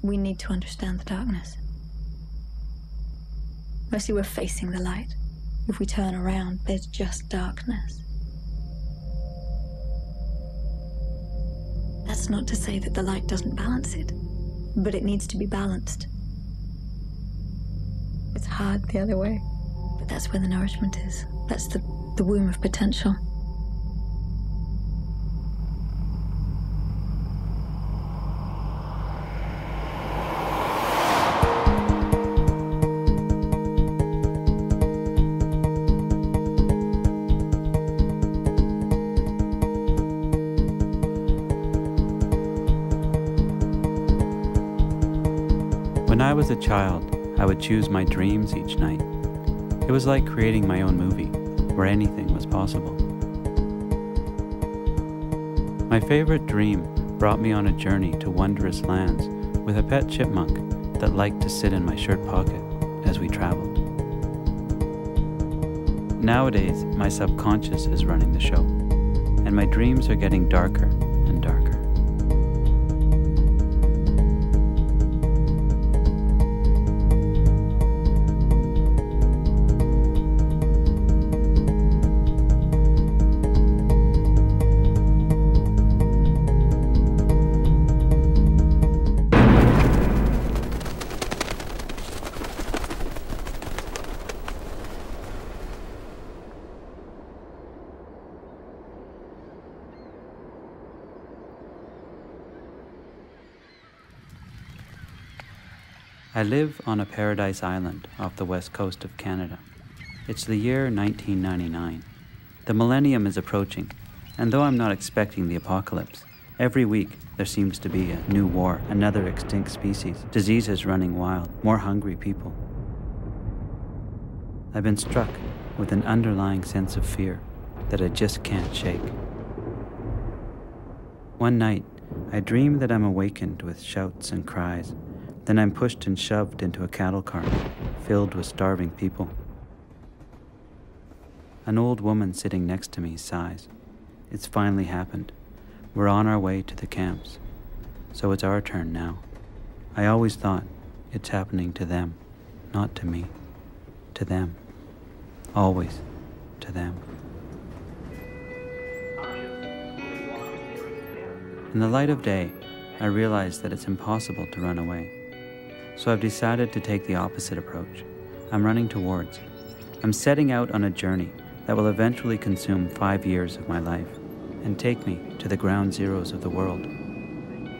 We need to understand the darkness. Mostly we're facing the light. If we turn around, there's just darkness. That's not to say that the light doesn't balance it, but it needs to be balanced. It's hard the other way, but that's where the nourishment is. That's the womb of potential. When I was a child, I would choose my dreams each night. It was like creating my own movie, where anything was possible. My favorite dream brought me on a journey to wondrous lands with a pet chipmunk that liked to sit in my shirt pocket as we traveled. Nowadays, my subconscious is running the show, and my dreams are getting darker and darker. I live on a paradise island off the west coast of Canada. It's the year 1999. The millennium is approaching, and though I'm not expecting the apocalypse, every week there seems to be a new war, another extinct species, diseases running wild, more hungry people. I've been struck with an underlying sense of fear that I just can't shake. One night, I dream that I'm awakened with shouts and cries. Then I'm pushed and shoved into a cattle cart filled with starving people. An old woman sitting next to me sighs. It's finally happened. We're on our way to the camps. So it's our turn now. I always thought it's happening to them, not to me. To them. Always to them. In the light of day, I realize that it's impossible to run away. So I've decided to take the opposite approach. I'm running towards. I'm setting out on a journey that will eventually consume 5 years of my life and take me to the ground zeros of the world,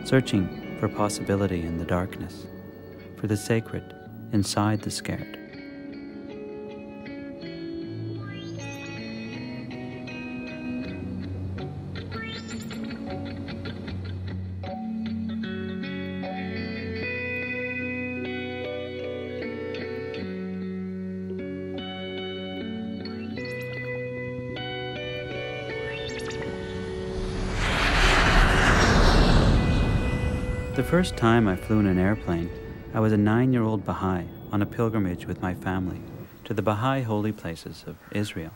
searching for possibility in the darkness, for the sacred inside the scared. The first time I flew in an airplane, I was a 9-year-old Baha'i on a pilgrimage with my family to the Baha'i holy places of Israel.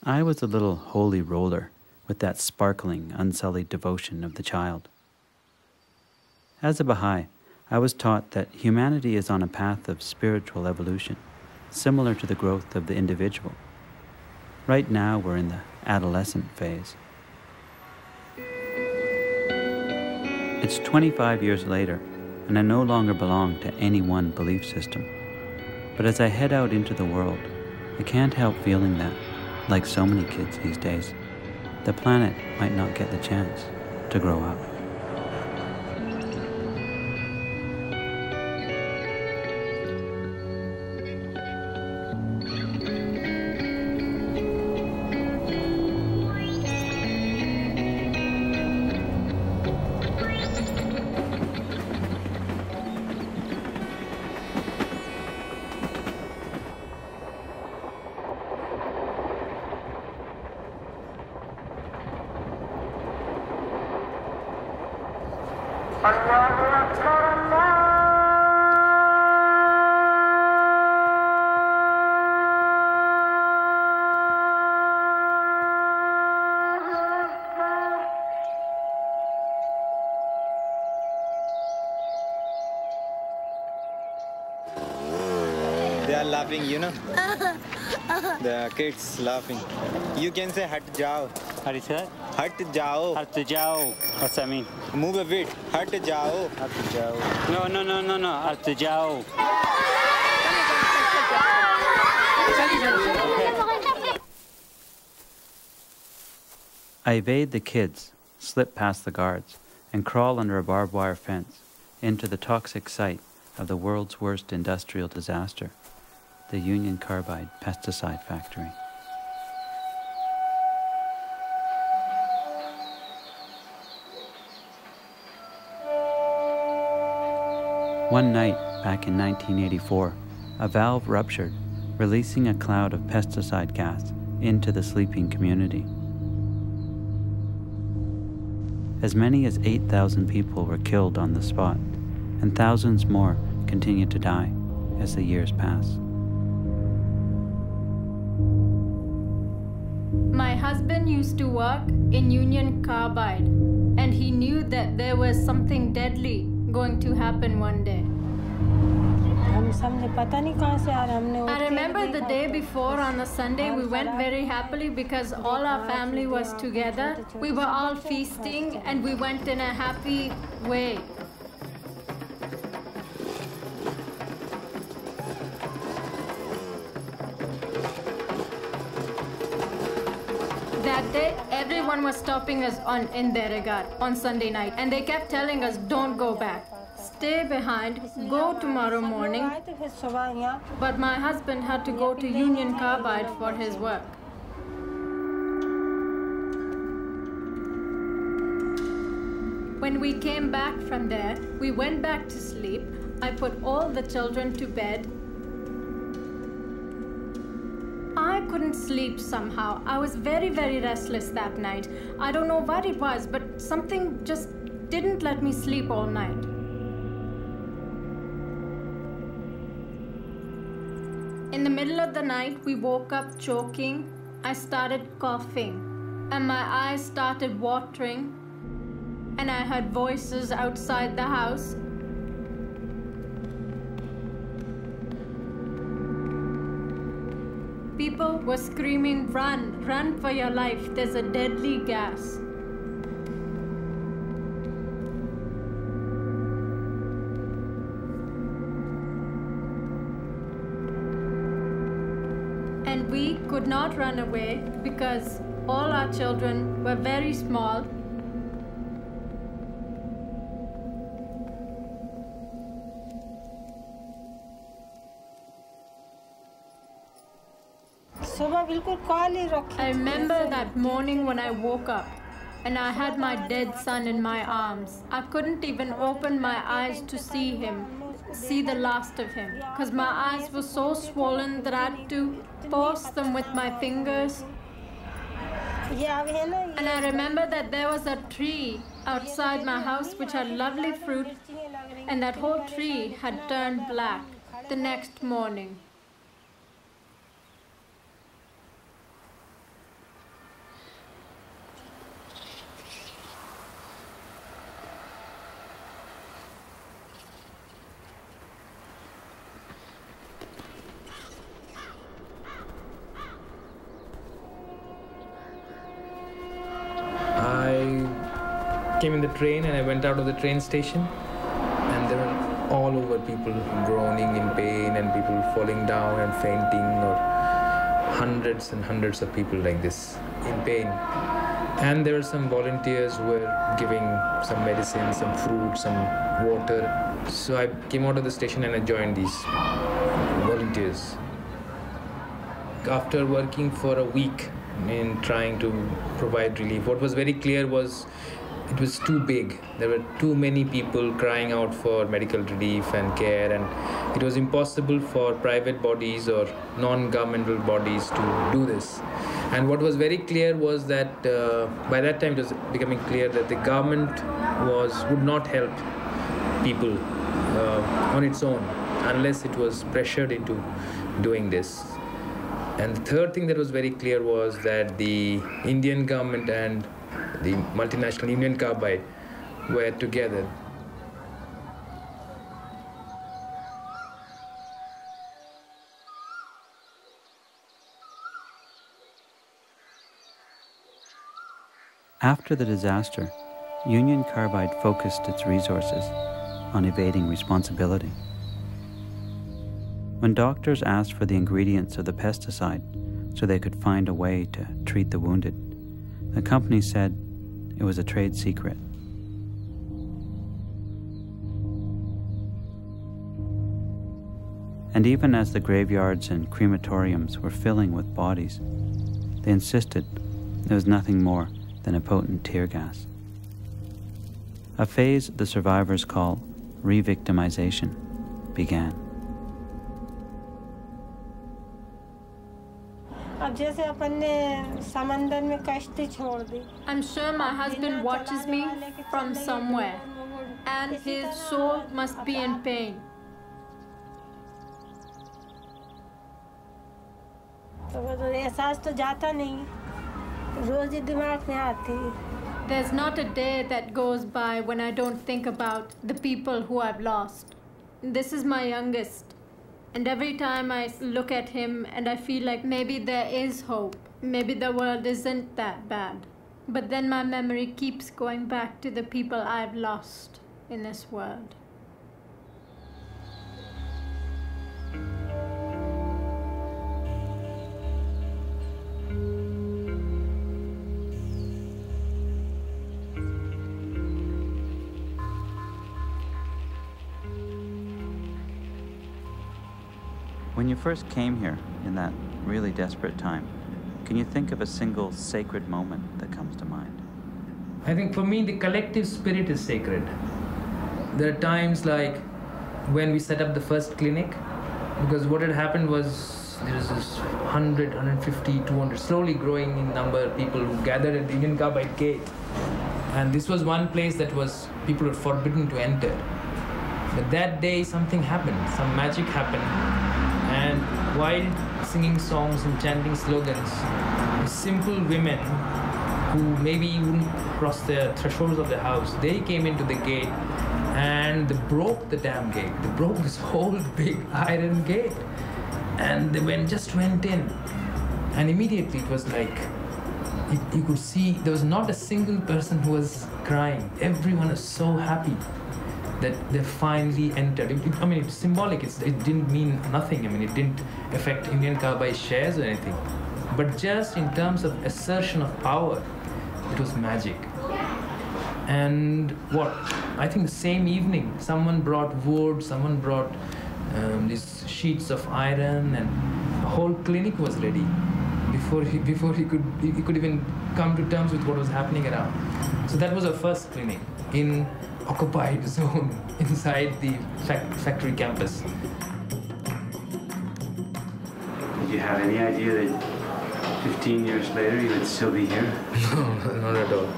I was a little holy roller with that sparkling, unsullied devotion of the child. As a Baha'i, I was taught that humanity is on a path of spiritual evolution, similar to the growth of the individual. Right now, we're in the adolescent phase. It's 25 years later, and I no longer belong to any one belief system. But as I head out into the world, I can't help feeling that, like so many kids these days, the planet might not get the chance to grow up. They are laughing, you know. The kids laughing. You can say "Hat jao." How do you say that? Hat jao. Hat jao. What's that mean? Move a bit. Hat jao. Hat jao. No. Hat jao. I evade the kids, slip past the guards, and crawl under a barbed wire fence into the toxic site of the world's worst industrial disaster, the Union Carbide pesticide factory. One night, back in 1984, a valve ruptured, releasing a cloud of pesticide gas into the sleeping community. As many as 8,000 people were killed on the spot, and thousands more continue to die as the years pass. My husband used to work in Union Carbide, and he knew that there was something deadly going to happen one day. I remember the day before on a Sunday we went very happily because all our family was together. We were all feasting and we went in a happy way. That day, everyone was stopping us in Bereaved on Sunday night, and they kept telling us, don't go back. Stay behind, go tomorrow morning. But my husband had to go to Union Carbide for his work. When we came back from there, we went back to sleep. I put all the children to bed. I couldn't sleep somehow. I was very, very restless that night. I don't know what it was, but something just didn't let me sleep all night. In the middle of the night, we woke up choking. I started coughing, and my eyes started watering, and I heard voices outside the house. People were screaming, run, run for your life, there's a deadly gas. And we could not run away because all our children were very small. I remember that morning when I woke up and I had my dead son in my arms. I couldn't even open my eyes to see him, see the last of him, because my eyes were so swollen that I had to force them with my fingers. And I remember that there was a tree outside my house which had lovely fruit, and that whole tree had turned black the next morning. Came in the train and I went out of the train station, and there were all over people groaning in pain and people falling down and fainting, or hundreds and hundreds of people like this in pain. And there were some volunteers who were giving some medicine, some fruit, some water. So I came out of the station and I joined these volunteers. After working for a week in trying to provide relief, what was very clear was it was too big. There were too many people crying out for medical relief and care, and it was impossible for private bodies or non-governmental bodies to do this. And what was very clear was that by that time it was becoming clear that the government would not help people on its own unless it was pressured into doing this. And the third thing that was very clear was that the Indian government and the multinational Union Carbide were together. After the disaster, Union Carbide focused its resources on evading responsibility. When doctors asked for the ingredients of the pesticide so they could find a way to treat the wounded, the company said it was a trade secret. And even as the graveyards and crematoriums were filling with bodies, they insisted it was nothing more than a potent tear gas. A phase the survivors call re-victimization began. I'm sure my husband watches me from somewhere, and his soul must be in pain. There's not a day that goes by when I don't think about the people who I've lost. This is my youngest. And every time I look at him and I feel like maybe there is hope. Maybe the world isn't that bad. But then my memory keeps going back to the people I've lost in this world. When you first came here in that really desperate time, can you think of a single sacred moment that comes to mind? I think for me, the collective spirit is sacred. There are times like when we set up the first clinic, because what had happened was there was this 100, 150, 200, slowly growing in number of people who gathered at the Indian Carbide gate. And this was one place that was people were forbidden to enter. But that day something happened, some magic happened. And while singing songs and chanting slogans, simple women who maybe wouldn't cross the thresholds of the house, they came into the gate and they broke the damn gate. They broke this whole big iron gate. And they just went in. And immediately it was like, you could see there was not a single person who was crying. Everyone was so happy that they finally entered. I mean, it's symbolic. It didn't mean nothing. I mean, it didn't affect Indian Carbide shares or anything. But just in terms of assertion of power, it was magic. And I think the same evening, someone brought wood, someone brought these sheets of iron, and the whole clinic was ready before he could even come to terms with what was happening around. So that was our first clinic in occupied zone inside the factory campus. Did you have any idea that 15 years later you would still be here? No, not at all.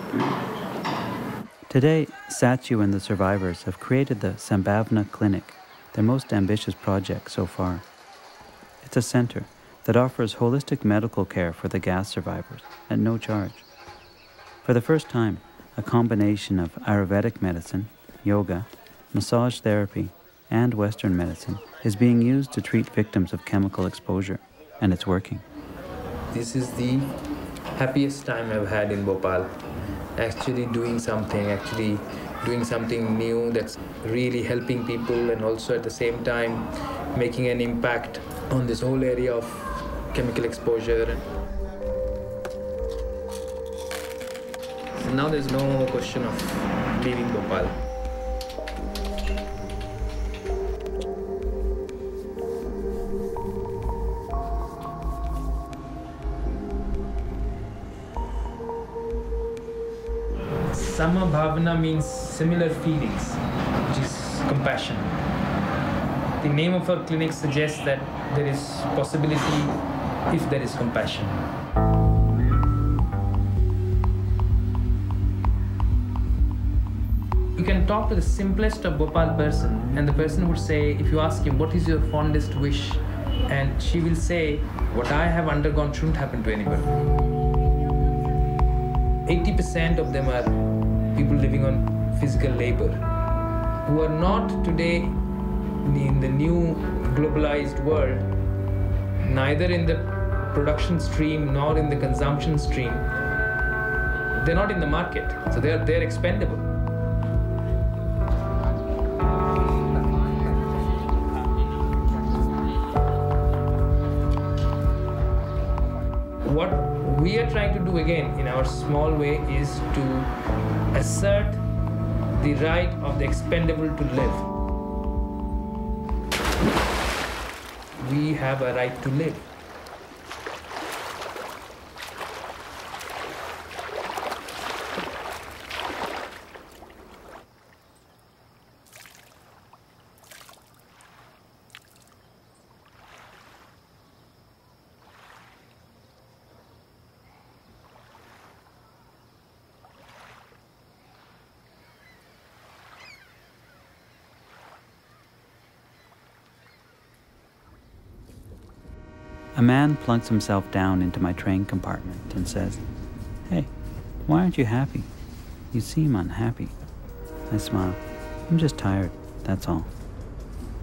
Today, Satchu and the survivors have created the Sambhavna Clinic, their most ambitious project so far. It's a center that offers holistic medical care for the gas survivors at no charge. For the first time, a combination of Ayurvedic medicine, yoga, massage therapy, and Western medicine is being used to treat victims of chemical exposure, and it's working. This is the happiest time I've had in Bhopal. Actually doing something new that's really helping people, and also at the same time making an impact on this whole area of chemical exposure. Now there's no question of leaving Bhopal. Sambhavna means similar feelings, which is compassion. The name of our clinic suggests that there is possibility if there is compassion. You can talk to the simplest of Bhopal person, and the person would say, if you ask him, what is your fondest wish? And she will say, what I have undergone shouldn't happen to anybody. 80% of them are people living on physical labor, who are not today in the new globalized world, neither in the production stream nor in the consumption stream, they're not in the market, so they're expendable. What we are trying to do again in our small way is to assert the right of the expendable to live. We have a right to live. A man plunks himself down into my train compartment and says, "Hey, why aren't you happy? You seem unhappy." I smile. "I'm just tired, that's all."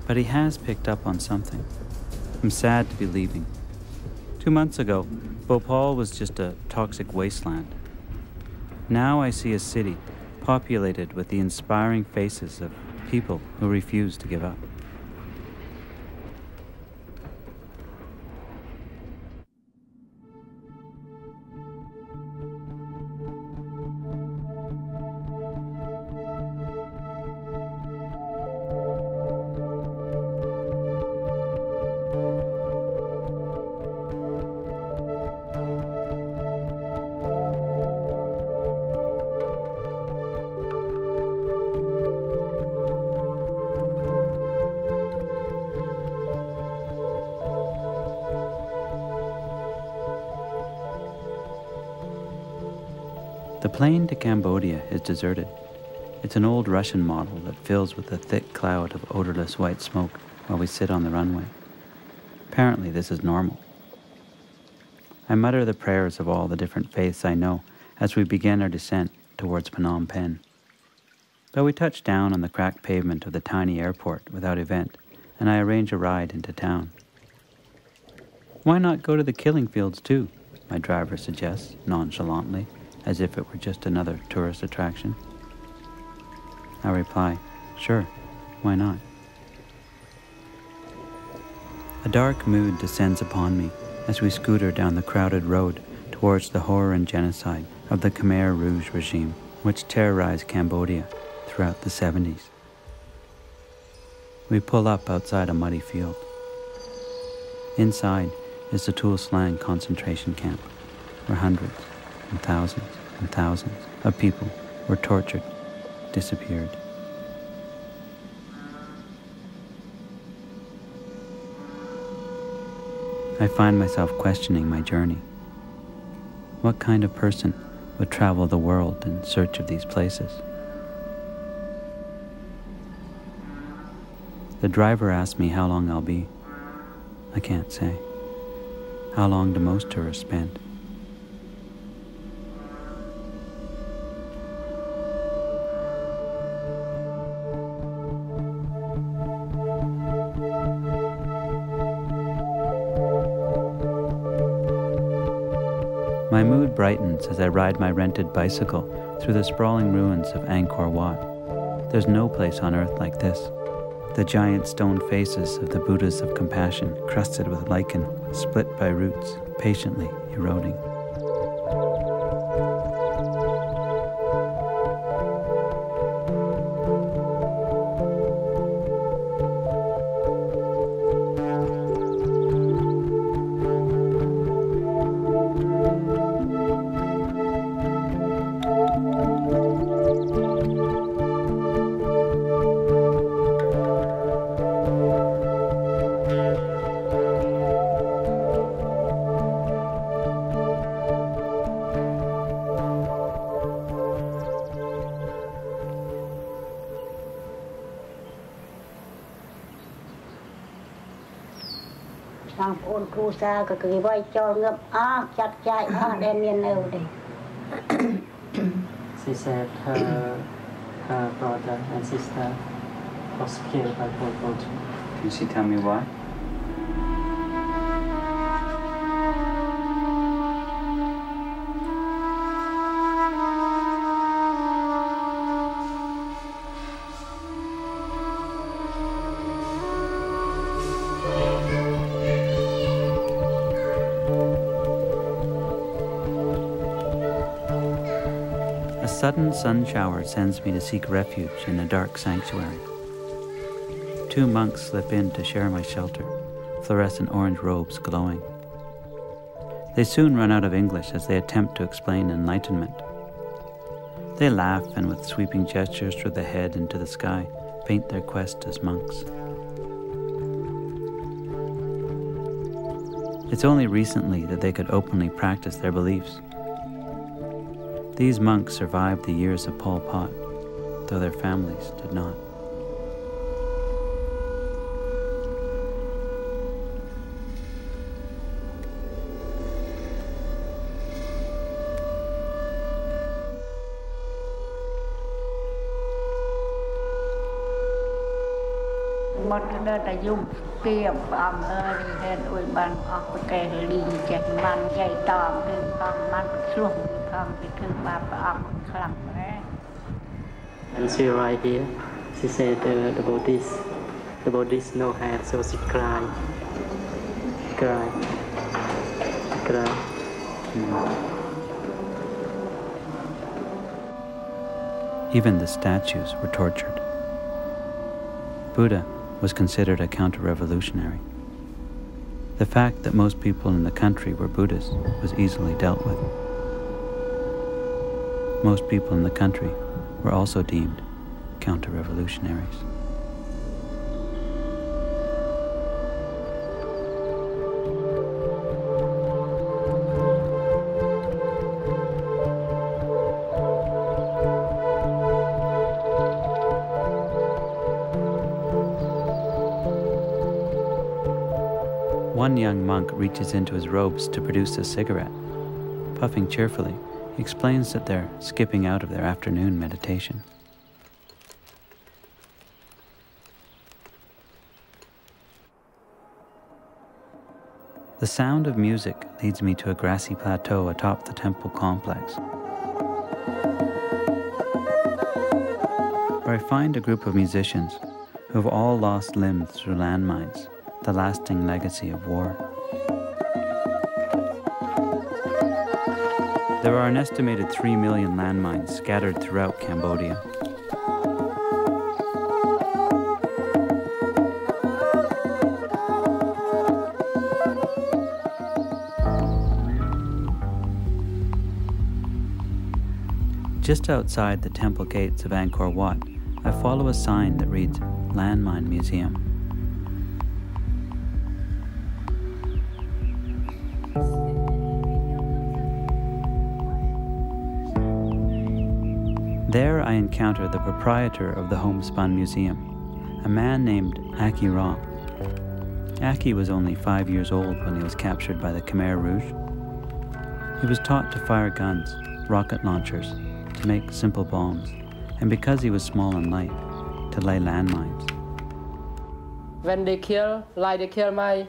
But he has picked up on something. I'm sad to be leaving. 2 months ago, Bhopal was just a toxic wasteland. Now I see a city populated with the inspiring faces of people who refuse to give up. The plane to Cambodia is deserted. It's an old Russian model that fills with a thick cloud of odorless white smoke while we sit on the runway. Apparently this is normal. I mutter the prayers of all the different faiths I know as we begin our descent towards Phnom Penh. But we touch down on the cracked pavement of the tiny airport without event, and I arrange a ride into town. "Why not go to the killing fields too?" my driver suggests nonchalantly, as if it were just another tourist attraction. I reply, "Sure, why not?" A dark mood descends upon me as we scooter down the crowded road towards the horror and genocide of the Khmer Rouge regime, which terrorized Cambodia throughout the 70s. We pull up outside a muddy field. Inside is the Tuol Sleng concentration camp, where hundreds and thousands of people were tortured, disappeared. I find myself questioning my journey. What kind of person would travel the world in search of these places? The driver asks me how long I'll be. I can't say. How long do most tourists spend? My mood brightens as I ride my rented bicycle through the sprawling ruins of Angkor Wat. There's no place on earth like this. The giant stone faces of the Buddhas of compassion, crusted with lichen, split by roots, patiently eroding. She said her brother and sister was killed by Pol Pot. Can she tell me why? sudden sun shower sends me to seek refuge in a dark sanctuary. 2 monks slip in to share my shelter, fluorescent orange robes glowing. They soon run out of English as they attempt to explain enlightenment. They laugh and with sweeping gestures through the head into the sky, paint their quest as monks. It's only recently that they could openly practice their beliefs. These monks survived the years of Pol Pot, though their families did not. And she right here, she said the Buddhist no hand, so she cry. Even the statues were tortured. Buddha was considered a counter-revolutionary. The fact that most people in the country were Buddhists was easily dealt with. Most people in the country were also deemed counter-revolutionaries. One young monk reaches into his robes to produce a cigarette. Puffing cheerfully, he explains that they're skipping out of their afternoon meditation. The sound of music leads me to a grassy plateau atop the temple complex, where I find a group of musicians who have all lost limbs through landmines, the lasting legacy of war. There are an estimated 3 million landmines scattered throughout Cambodia. Just outside the temple gates of Angkor Wat, I follow a sign that reads Landmine Museum. There I encounter the proprietor of the Homespun Museum, a man named Aki Ra. Aki was only 5 years old when he was captured by the Khmer Rouge. He was taught to fire guns, rocket launchers, to make simple bombs, and because he was small and light, to lay landmines. When they kill my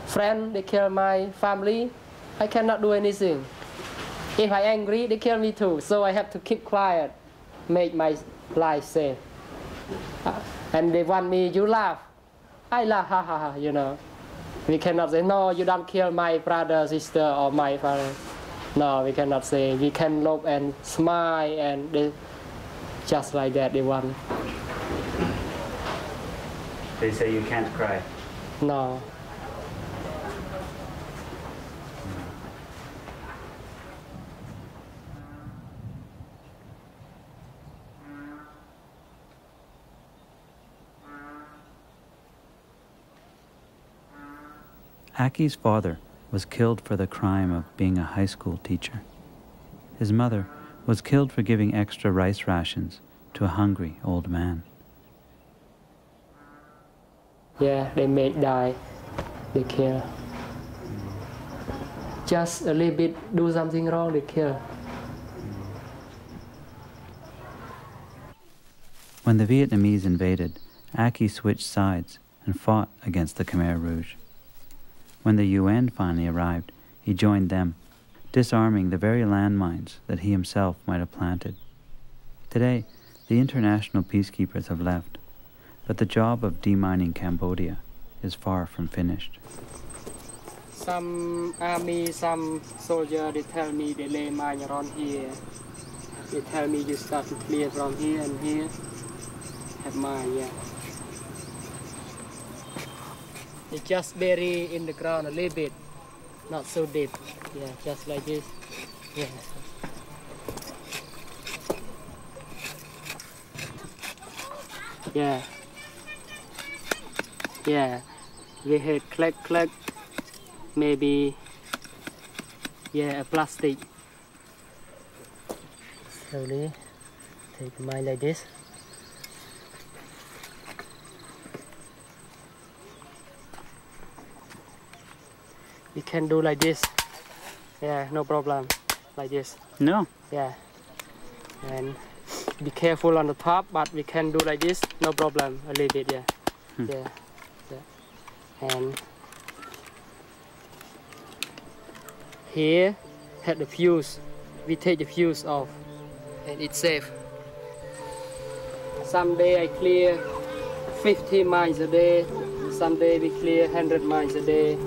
friend, they kill my family, I cannot do anything. If I'm angry, they kill me too, so I have to keep quiet, make my life safe. And they want me, you laugh. I laugh, ha ha ha, you know. We cannot say, no, you don't kill my brother, sister, or my father. No, we cannot say. We can look and smile, and they, just like that they want. They say you can't cry. No. Aki's father was killed for the crime of being a high school teacher. His mother was killed for giving extra rice rations to a hungry old man. Yeah, they made die. They kill. Just a little bit, do something wrong, they kill. When the Vietnamese invaded, Aki switched sides and fought against the Khmer Rouge. When the UN finally arrived, he joined them, disarming the very landmines that he himself might have planted. Today, the international peacekeepers have left, but the job of demining Cambodia is far from finished. Some army, some soldier, they tell me they lay mine around here. They tell me you start to clear from here and here. Have mine, yeah. They just bury in the ground a little bit, not so deep. Yeah, just like this. Yeah. Yeah. Yeah. We heard clack clack. Maybe, yeah, a plastic. Slowly take mine like this. You can do like this. Yeah, no problem. Like this. No. Yeah. And be careful on the top, but we can do like this. No problem. A little bit, yeah. Yeah. Yeah. And here had the fuse. We take the fuse off. And it's safe. Some day I clear 50 miles a day. Some day we clear 100 miles a day.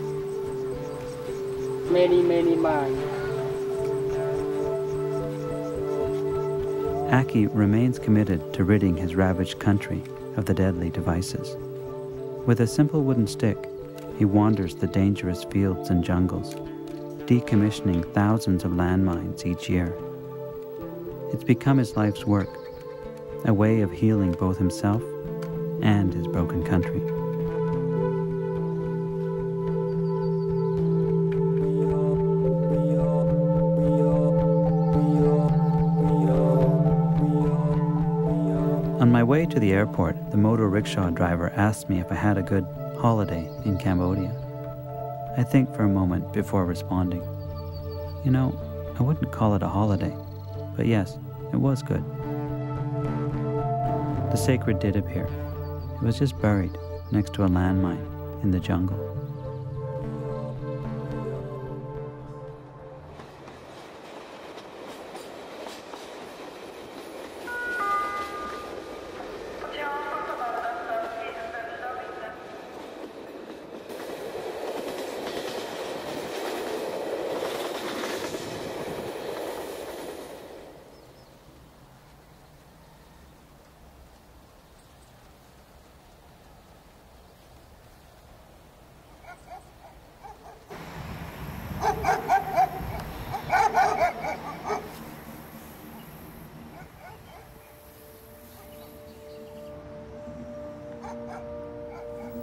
Many, many miles. Aki remains committed to ridding his ravaged country of the deadly devices. With a simple wooden stick, he wanders the dangerous fields and jungles, decommissioning thousands of landmines each year. It's become his life's work, a way of healing both himself and his broken country. On my way to the airport, the motor rickshaw driver asked me if I had a good holiday in Cambodia. I think for a moment before responding. You know, I wouldn't call it a holiday, but yes, it was good. The sacred did appear. It was just buried next to a landmine in the jungle.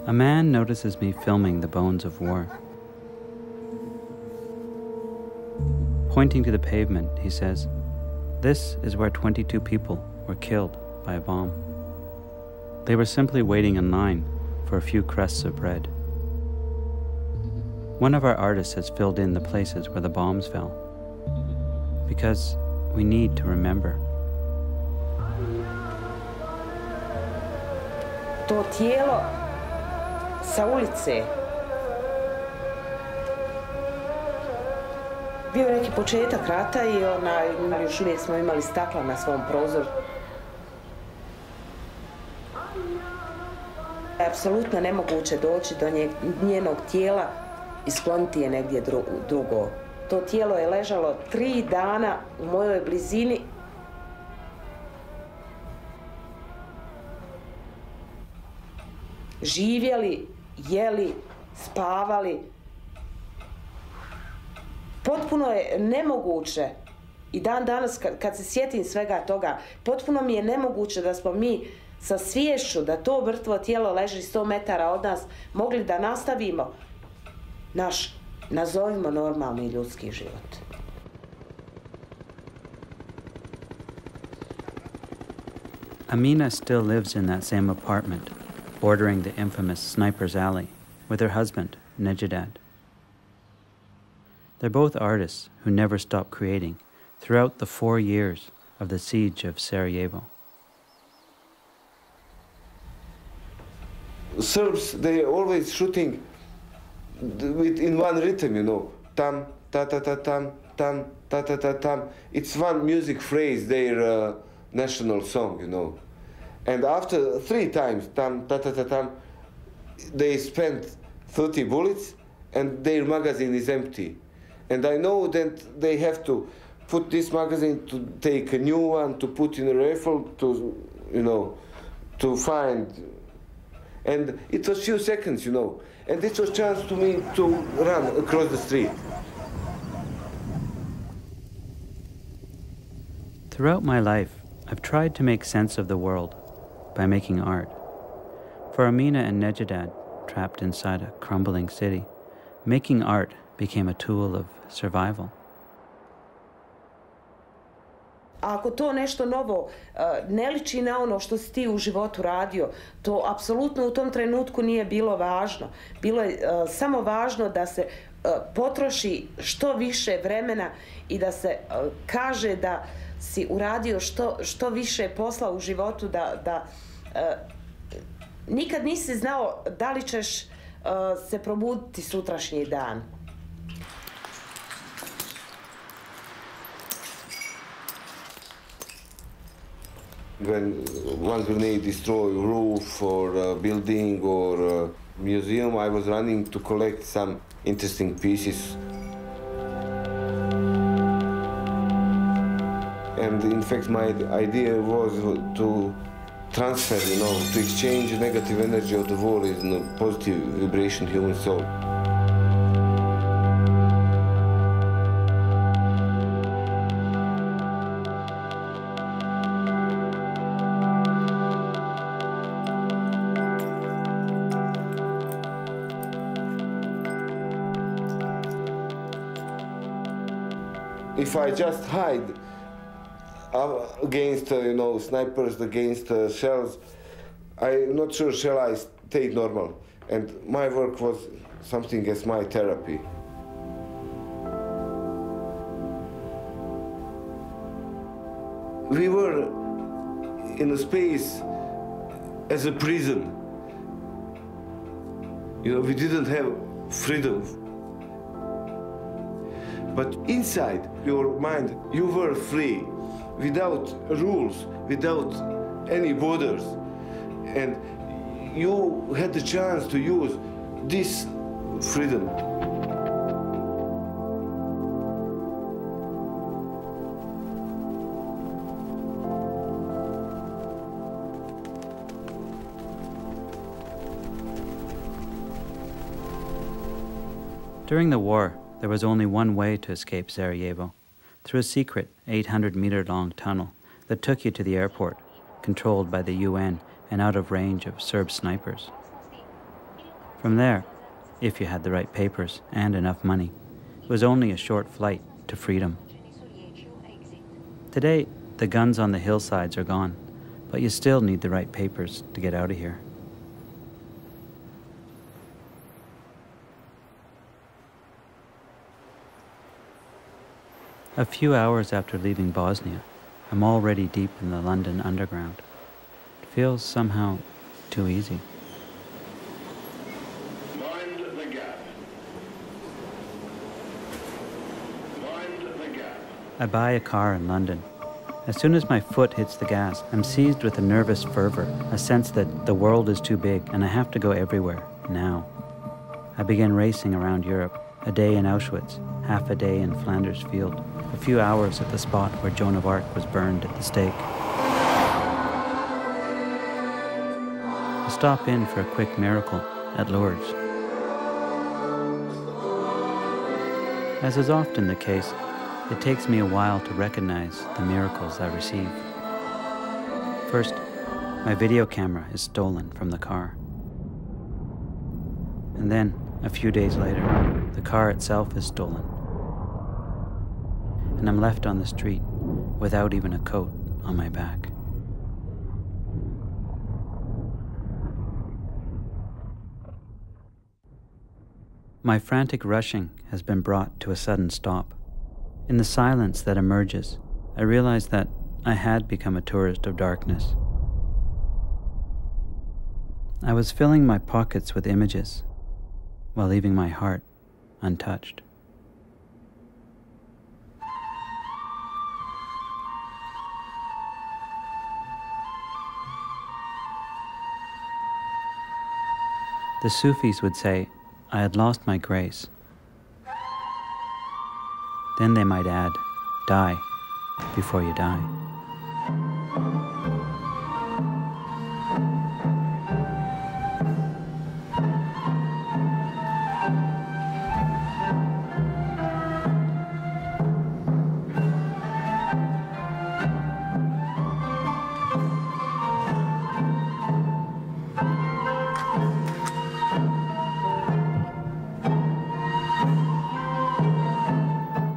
A man notices me filming the bones of war. Pointing to the pavement, he says, "This is where 22 people were killed by a bomb. They were simply waiting in line for a few crusts of bread." One of our artists has filled in the places where the bombs fell, because we need to remember. To tijelo sa ulice bio neki početak rata i još uvijek smo imali stakla na svom prozoru. Apsolutno nemoguće doći do njenog tijela i skloniti je negdje drugo. To tijelo je ležalo 3 dana u mojoj blizini. Živjeli, jeli, spavali. Potpuno je nemoguće, i dan danas kad se sjetim svega toga, potpuno mi je nemoguće da smo mi sa sviješću da to mrtvo tijelo leži 100 metara od nas mogli da nastavimo naš, nazovimo, normalni ljudski život. Amina still lives in that same apartment, bordering the infamous Sniper's Alley, with her husband, Nejadad. They're both artists who never stopped creating throughout the 4 years of the siege of Sarajevo. Serbs, they are always shooting in one rhythm, you know. Tam, ta ta ta tam, tam, ta ta ta tam. It's one music phrase, their national song, you know. And after 3 times, tam, ta ta ta tam, they spent 30 bullets and their magazine is empty. And I know that they have to put this magazine, to take a new one, to put in a raffle, to, you know, to find. And it was few seconds, you know, and it was chance to me to run across the street. Throughout my life, I've tried to make sense of the world by making art. For Amina and Nejadad, trapped inside a crumbling city, making art became a tool of survival. Ako to nešto novo ne liči na ono što si ti u životu radio, to apsolutno u tom trenutku nije bilo važno. Bilo je samo važno da se potroši što više vremena i da se kaže da si uradio što više posla u životu, da nikad nisi znao da li ćeš se probuditi sutrašnji dan. When one grenade destroyed a roof or a building or a museum, I was running to collect some interesting pieces. And in fact, my idea was to transfer, you know, to exchange negative energy of the war in a positive vibration human soul. If I just hide against, you know, snipers, against shells, I'm not sure shall I stay normal. And my work was something as my therapy. We were in a space as a prison. You know, we didn't have freedom. But inside your mind, you were free, without rules, without any borders. And you had the chance to use this freedom. During the war, there was only one way to escape Sarajevo, through a secret 800-meter-long tunnel that took you to the airport, controlled by the UN and out of range of Serb snipers. From there, if you had the right papers and enough money, it was only a short flight to freedom. Today, the guns on the hillsides are gone, but you still need the right papers to get out of here. A few hours after leaving Bosnia, I'm already deep in the London underground. It feels somehow too easy. Mind the gap. Mind the gap. I buy a car in London. As soon as my foot hits the gas, I'm seized with a nervous fervor, a sense that the world is too big and I have to go everywhere, now. I begin racing around Europe, a day in Auschwitz, half a day in Flanders Field, a few hours at the spot where Joan of Arc was burned at the stake. I stop in for a quick miracle at Lourdes. As is often the case, it takes me a while to recognize the miracles I receive. First, my video camera is stolen from the car. And then, a few days later, the car itself is stolen. And I'm left on the street without even a coat on my back. My frantic rushing has been brought to a sudden stop. In the silence that emerges, I realize that I had become a tourist of darkness. I was filling my pockets with images while leaving my heart untouched. The Sufis would say I had lost my grace. Then they might add, die before you die.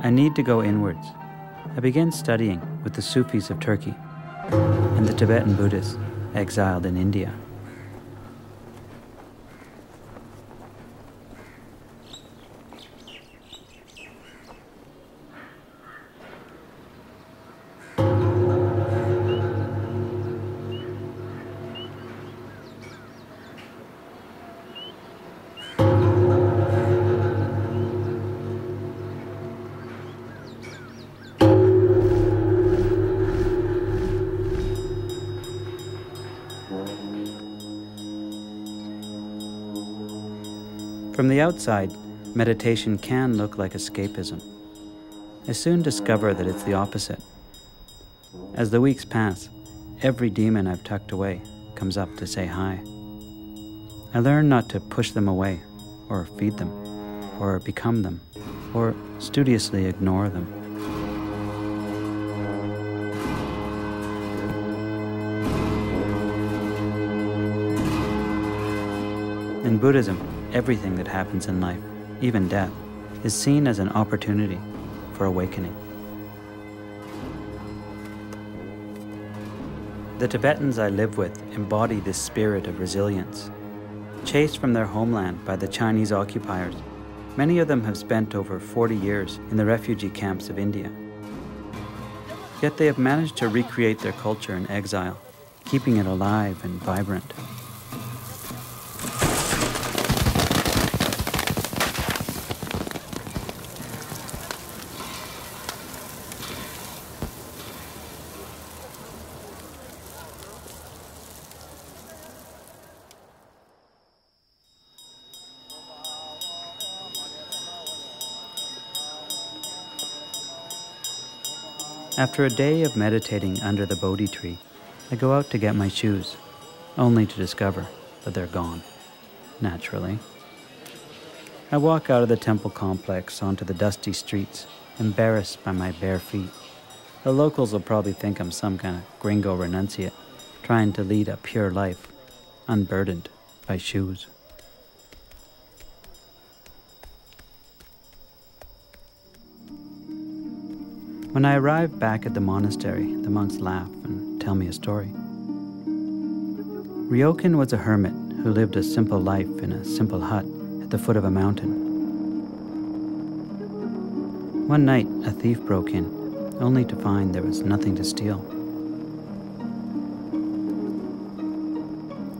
I need to go inwards. I began studying with the Sufis of Turkey and the Tibetan Buddhists exiled in India. From the outside, meditation can look like escapism. I soon discover that it's the opposite. As the weeks pass, every demon I've tucked away comes up to say hi. I learn not to push them away, or feed them, or become them, or studiously ignore them. In Buddhism, everything that happens in life, even death, is seen as an opportunity for awakening. The Tibetans I live with embody this spirit of resilience. Chased from their homeland by the Chinese occupiers, many of them have spent over 40 years in the refugee camps of India. Yet they have managed to recreate their culture in exile, keeping it alive and vibrant. After a day of meditating under the Bodhi tree, I go out to get my shoes, only to discover that they're gone, naturally. I walk out of the temple complex onto the dusty streets, embarrassed by my bare feet. The locals will probably think I'm some kind of gringo renunciate, trying to lead a pure life, unburdened by shoes. When I arrive back at the monastery, the monks laugh and tell me a story. Ryokan was a hermit who lived a simple life in a simple hut at the foot of a mountain. One night, a thief broke in, only to find there was nothing to steal.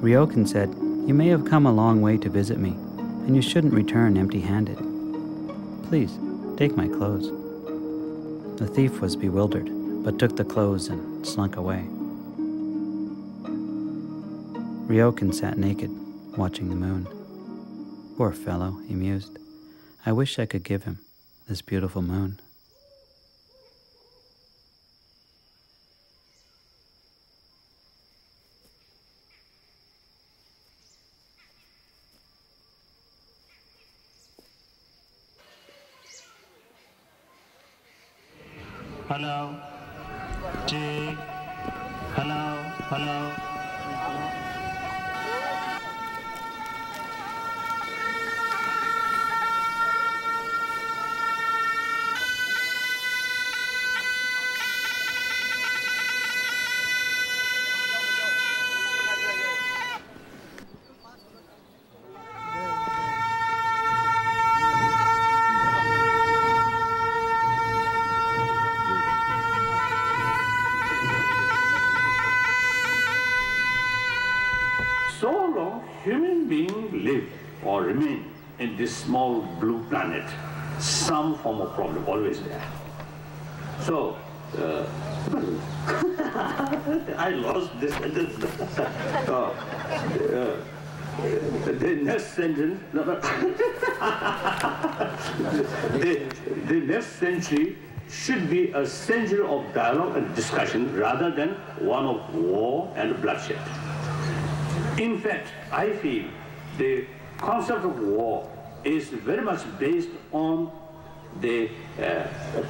Ryokan said, "You may have come a long way to visit me, and you shouldn't return empty-handed. Please, take my clothes." The thief was bewildered, but took the clothes and slunk away. Ryokan sat naked, watching the moon. Poor fellow, he mused. I wish I could give him this beautiful moon. Hello. Check. Hello. Hello. Or remain in this small blue planet, some form of problem always there. So, I lost this sentence. The next sentence, the next century, should be a century of dialogue and discussion rather than one of war and bloodshed. In fact, I feel the concept of war is very much based on the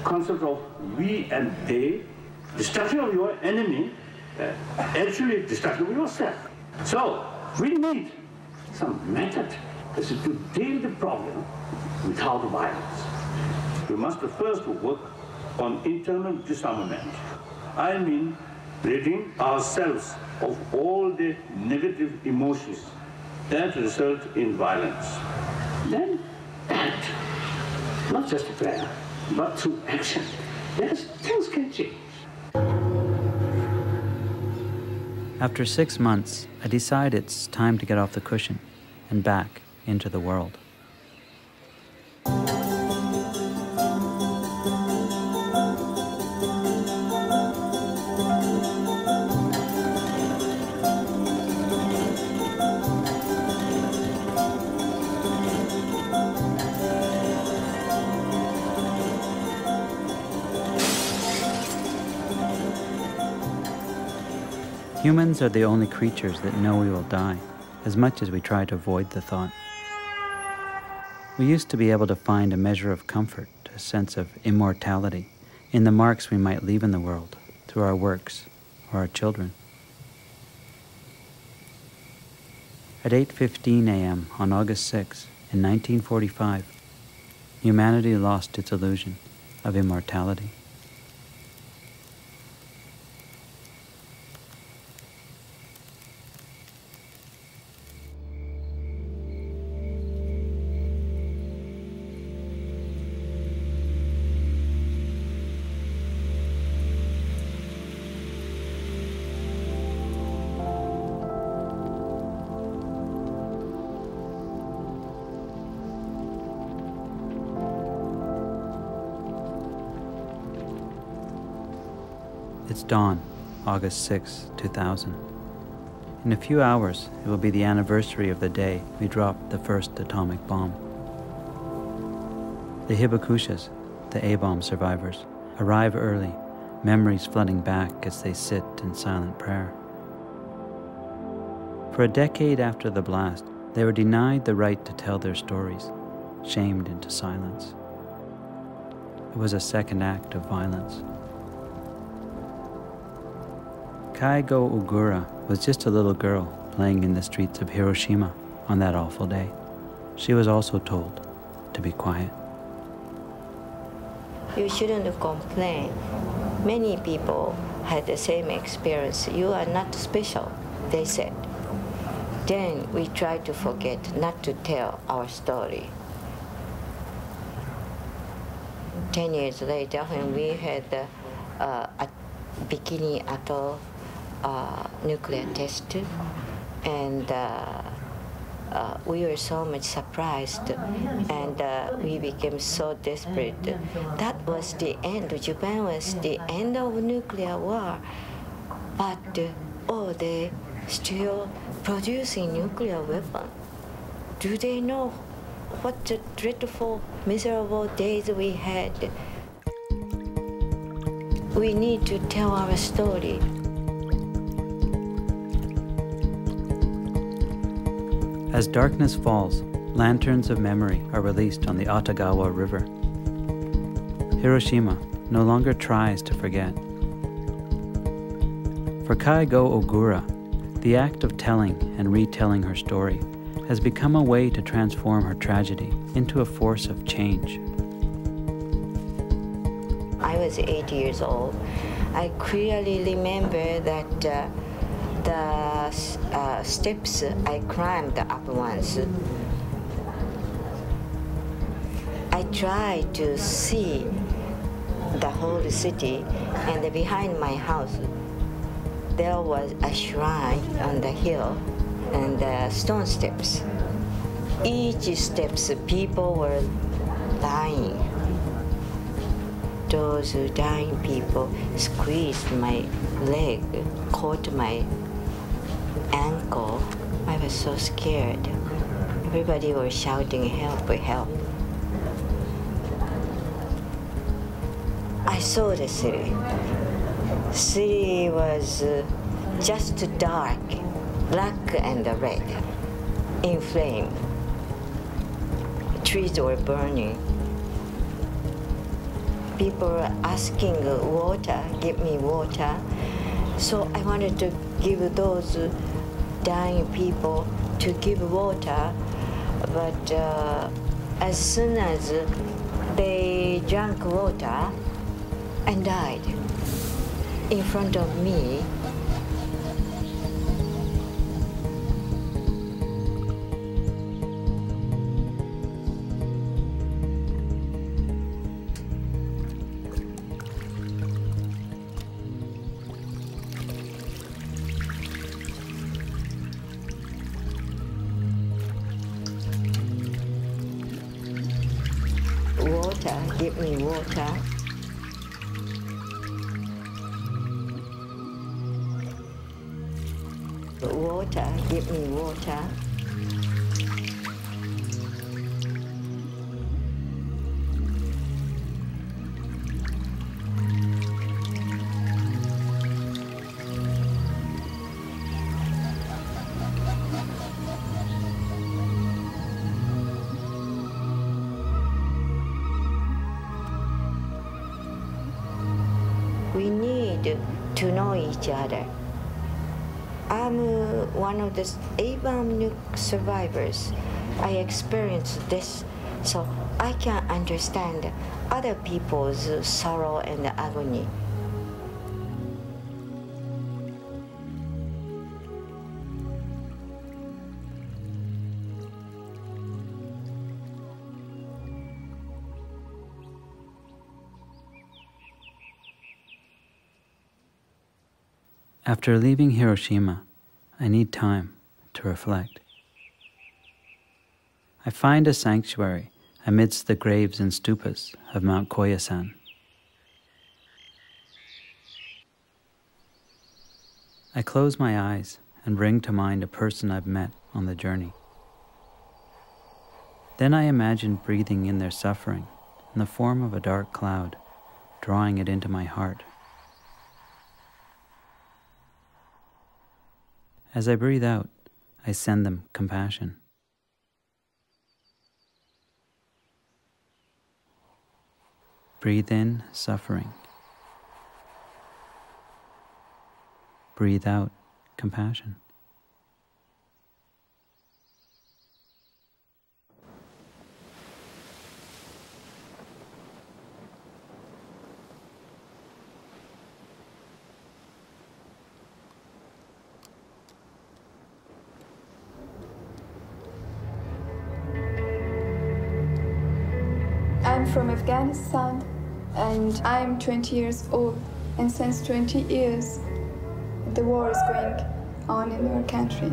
concept of we and they, destruction of your enemy, actually destruction of yourself. So we need some method to deal with the problem without violence. We must first work on internal disarmament. I mean, ridding ourselves of all the negative emotions that result in violence. Then act, not just a prayer, but through action. Yes, things can change. After 6 months, I decide it's time to get off the cushion and back into the world. Humans are the only creatures that know we will die, as much as we try to avoid the thought. We used to be able to find a measure of comfort, a sense of immortality, in the marks we might leave in the world, through our works or our children. At 8:15 a.m. on August 6, in 1945, humanity lost its illusion of immortality. It's dawn, August 6, 2000. In a few hours, it will be the anniversary of the day we dropped the first atomic bomb. The hibakushas, the A-bomb survivors, arrive early, memories flooding back as they sit in silent prayer. For a decade after the blast, they were denied the right to tell their stories, shamed into silence. It was a second act of violence. Kaigo Ugura was just a little girl playing in the streets of Hiroshima on that awful day. She was also told to be quiet. You shouldn't complain. Many people had the same experience. You are not special, they said. Then we tried to forget, not to tell our story. 10 years later, when we had a bikini atoll nuclear test, and we were so much surprised, and we became so desperate. That was the end. Japan was the end of nuclear war, but they still producing nuclear weapon. Do they know what the dreadful, miserable days we had? We need to tell our story. As darkness falls, lanterns of memory are released on the Atagawa River. Hiroshima no longer tries to forget. For Kaigo Ogura, the act of telling and retelling her story has become a way to transform her tragedy into a force of change. I was 8 years old. I clearly remember that the steps I climbed up once. I tried to see the whole city, and behind my house there was a shrine on the hill and stone steps. Each steps people were dying. Those dying people squeezed my leg, caught my ankle. I was so scared. Everybody was shouting, "Help, help." I saw the city. City was just dark, black and red, in flame. Trees were burning. People were asking water, give me water. So I wanted to give those dying people to give water, but as soon as they drank water and died in front of me. Water, give me water. Water, give me water. We need to know each other. I'm one of the Afghan survivors. I experienced this, so I can understand other people's sorrow and agony. After leaving Hiroshima, I need time to reflect. I find a sanctuary amidst the graves and stupas of Mount Koyasan. I close my eyes and bring to mind a person I've met on the journey. Then I imagine breathing in their suffering in the form of a dark cloud, drawing it into my heart. As I breathe out, I send them compassion. Breathe in suffering. Breathe out compassion. I'm from Afghanistan and I'm 20 years old, and since 20 years the war is going on in our country.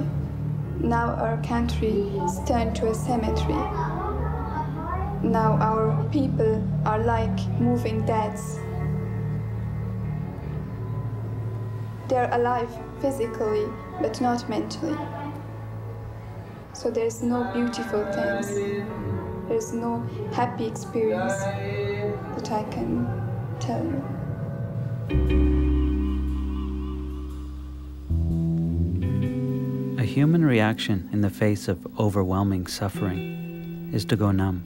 Now our country is turned to a cemetery. Now our people are like moving deads. They're alive physically but not mentally. So there's no beautiful things. There's no happy experience that I can tell you. A human reaction in the face of overwhelming suffering is to go numb.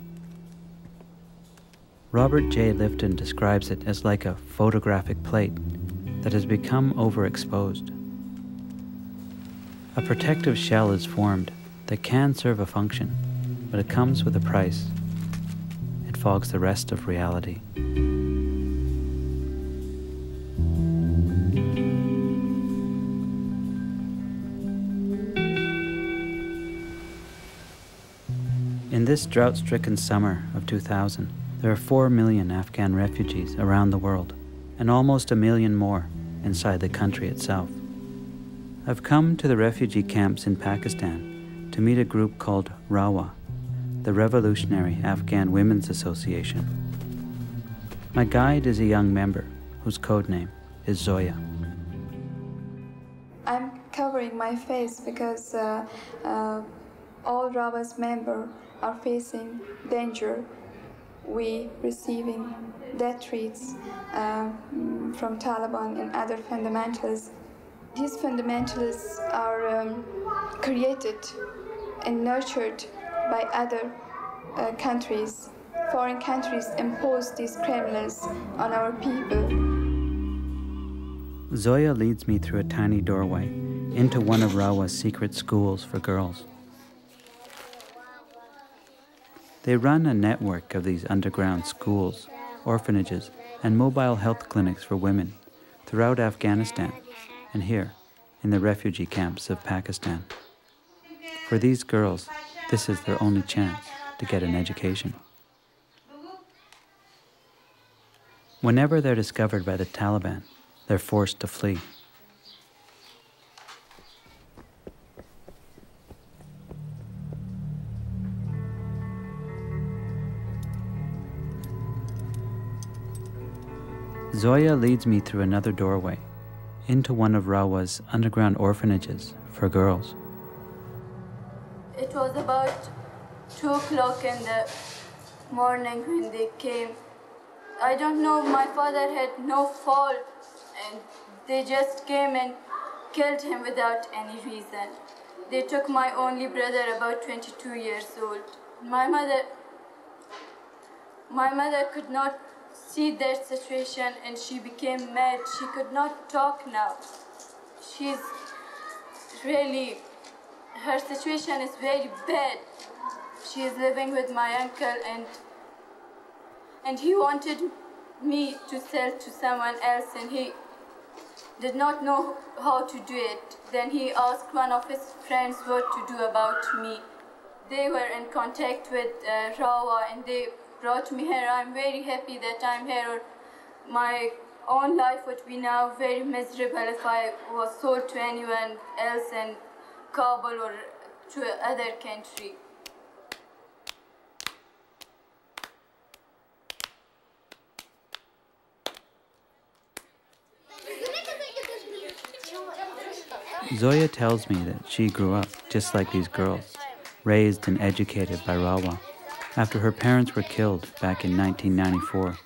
Robert J. Lifton describes it as like a photographic plate that has become overexposed. A protective shell is formed that can serve a function, but it comes with a price. It fogs the rest of reality. In this drought-stricken summer of 2000, there are 4 million Afghan refugees around the world, and almost 1 million more inside the country itself. I've come to the refugee camps in Pakistan to meet a group called Rawa, the Revolutionary Afghan Women's Association. My guide is a young member whose code name is Zoya. I'm covering my face because all Rawa's members are facing danger we receiving death threats from Taliban and other fundamentalists. These fundamentalists are created and nurtured by other countries. Foreign countries impose these criminals on our people. Zoya leads me through a tiny doorway into one of Rawa's secret schools for girls. They run a network of these underground schools, orphanages, and mobile health clinics for women throughout Afghanistan and here in the refugee camps of Pakistan. For these girls, this is their only chance to get an education. Whenever they're discovered by the Taliban, they're forced to flee. Zoya leads me through another doorway into one of Rawa's underground orphanages for girls. It was about 2 o'clock in the morning when they came. I don't know, my father had no fault, and they just came and killed him without any reason. They took my only brother, about 22 years old. My mother could not see their situation and she became mad. She could not talk now. She's really, her situation is very bad. She is living with my uncle and he wanted me to sell to someone else and he did not know how to do it. Then he asked one of his friends what to do about me. They were in contact with Rawa and they brought me here. I'm very happy that I'm here. Or my own life would be now very miserable if I was sold to anyone else in Kabul or to other country. Zoya tells me that she grew up just like these girls, raised and educated by Rawa, after her parents were killed back in 1994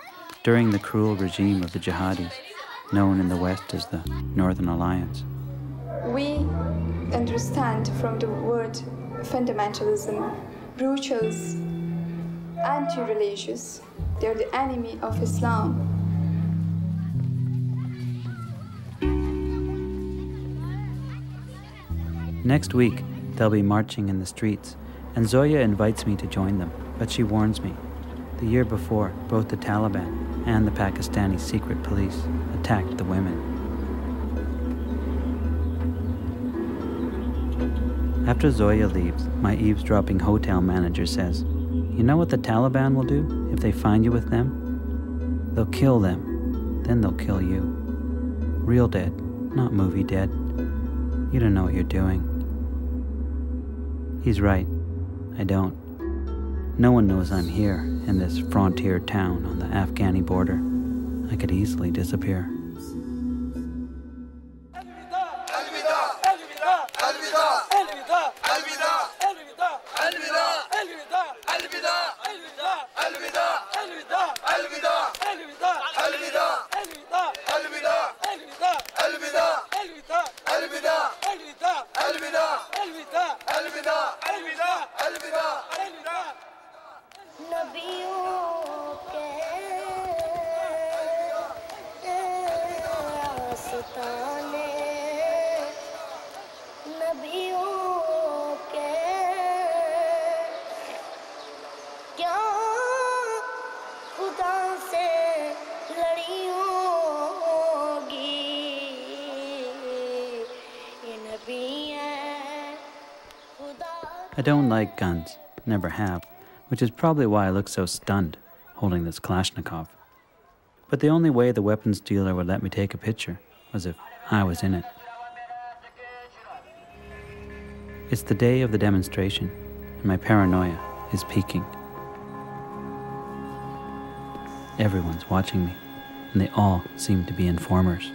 during the cruel regime of the jihadis, known in the West as the Northern Alliance. We understand from the word fundamentalism, brutals, anti-religious. They're the enemy of Islam. Next week, they'll be marching in the streets, and Zoya invites me to join them, but she warns me. The year before, both the Taliban and the Pakistani secret police attacked the women. After Zoya leaves, my eavesdropping hotel manager says, "You know what the Taliban will do if they find you with them? They'll kill them, then they'll kill you. Real dead, not movie dead. You don't know what you're doing." He's right. I don't. No one knows I'm here in this frontier town on the Afghani border. I could easily disappear. I don't like guns, never have, which is probably why I look so stunned holding this Kalashnikov. But the only way the weapons dealer would let me take a picture was if I was in it. It's the day of the demonstration, and my paranoia is peaking. Everyone's watching me, and they all seem to be informers.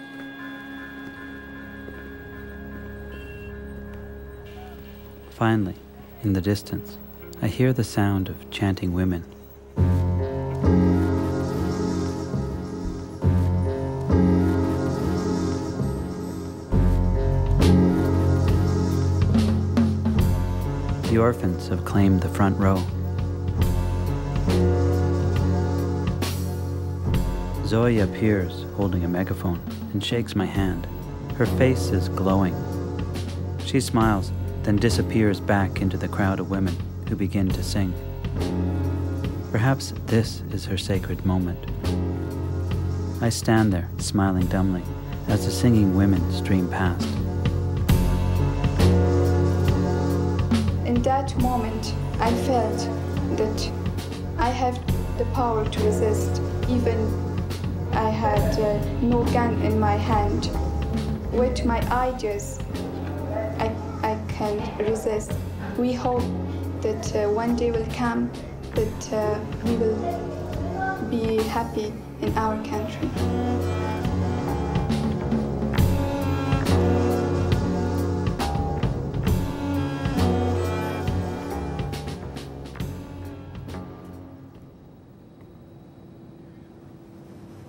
Finally, in the distance, I hear the sound of chanting women. The orphans have claimed the front row. Zoe appears holding a megaphone and shakes my hand. Her face is glowing. She smiles, then disappears back into the crowd of women who begin to sing. Perhaps this is her sacred moment. I stand there, smiling dumbly, as the singing women stream past. In that moment, I felt that I have the power to resist, even I had no gun in my hand. With my ideas, I can resist. We hope that one day will come that we will be happy in our country.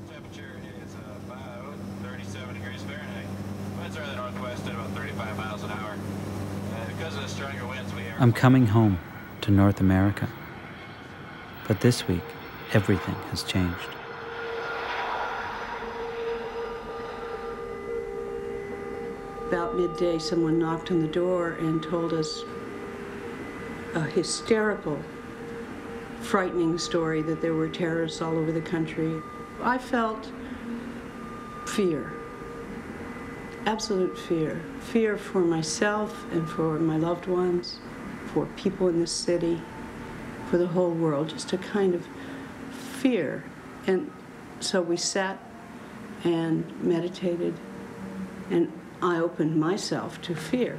Temperature is about 37 degrees Fahrenheit. Winds are in the northwest at about 35 miles an hour. Because of the stronger winds, we are... I'm coming home to North America. But this week, everything has changed. About midday, someone knocked on the door and told us a hysterical, frightening story that there were terrorists all over the country. I felt fear, absolute fear. Fear for myself and for my loved ones, for people in this city, for the whole world, just a kind of fear. And so we sat and meditated, and I opened myself to fear.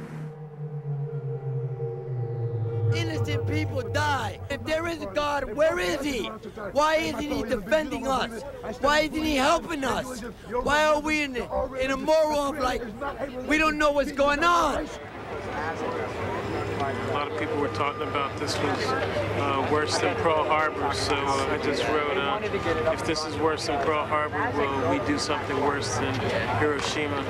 Innocent people die. If there is a God, where is he? Why isn't he defending us? Why isn't he helping us? Why are we in a moral of like, we don't know what's going on? A lot of people were talking about this was worse than Pearl Harbor, so I just wrote, if this is worse than Pearl Harbor, will we do something worse than Hiroshima?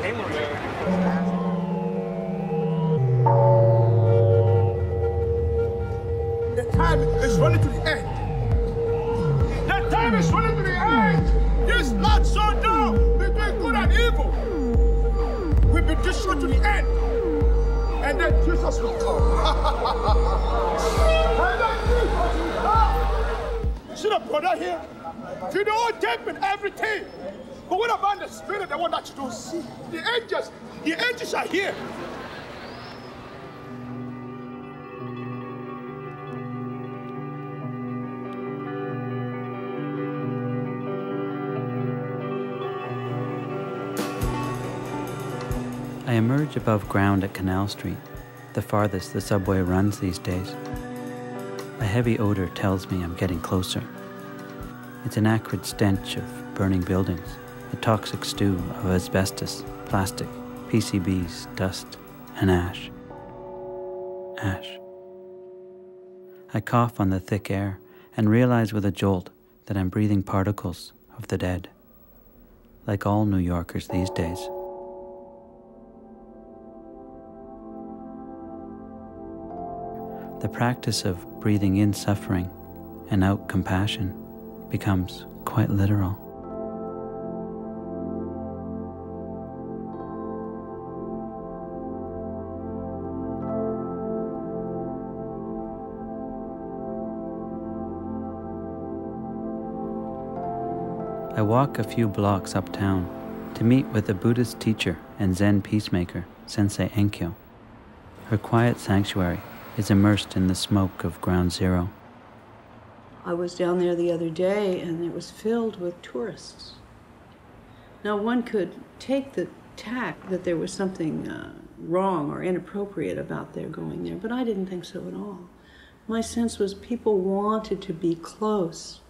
The time is running to the end. The time is running to the end. This blood showdown between good and evil will be destroyed to the end. And then Jesus will come. And then Jesus will come. See the brother here? See the old tape and everything. But what about the spirit, the one that you don't see? The angels are here. I emerge above ground at Canal Street, the farthest the subway runs these days. A heavy odor tells me I'm getting closer. It's an acrid stench of burning buildings, a toxic stew of asbestos, plastic, PCBs, dust, and ash. Ash. I cough on the thick air and realize with a jolt that I'm breathing particles of the dead, like all New Yorkers these days. The practice of breathing in suffering and out compassion becomes quite literal. I walk a few blocks uptown to meet with a Buddhist teacher and Zen peacemaker, Sensei Enkyo. Her quiet sanctuary is immersed in the smoke of Ground Zero. I was down there the other day and it was filled with tourists. Now one could take the tack that there was something wrong or inappropriate about their going there, but I didn't think so at all. My sense was people wanted to be close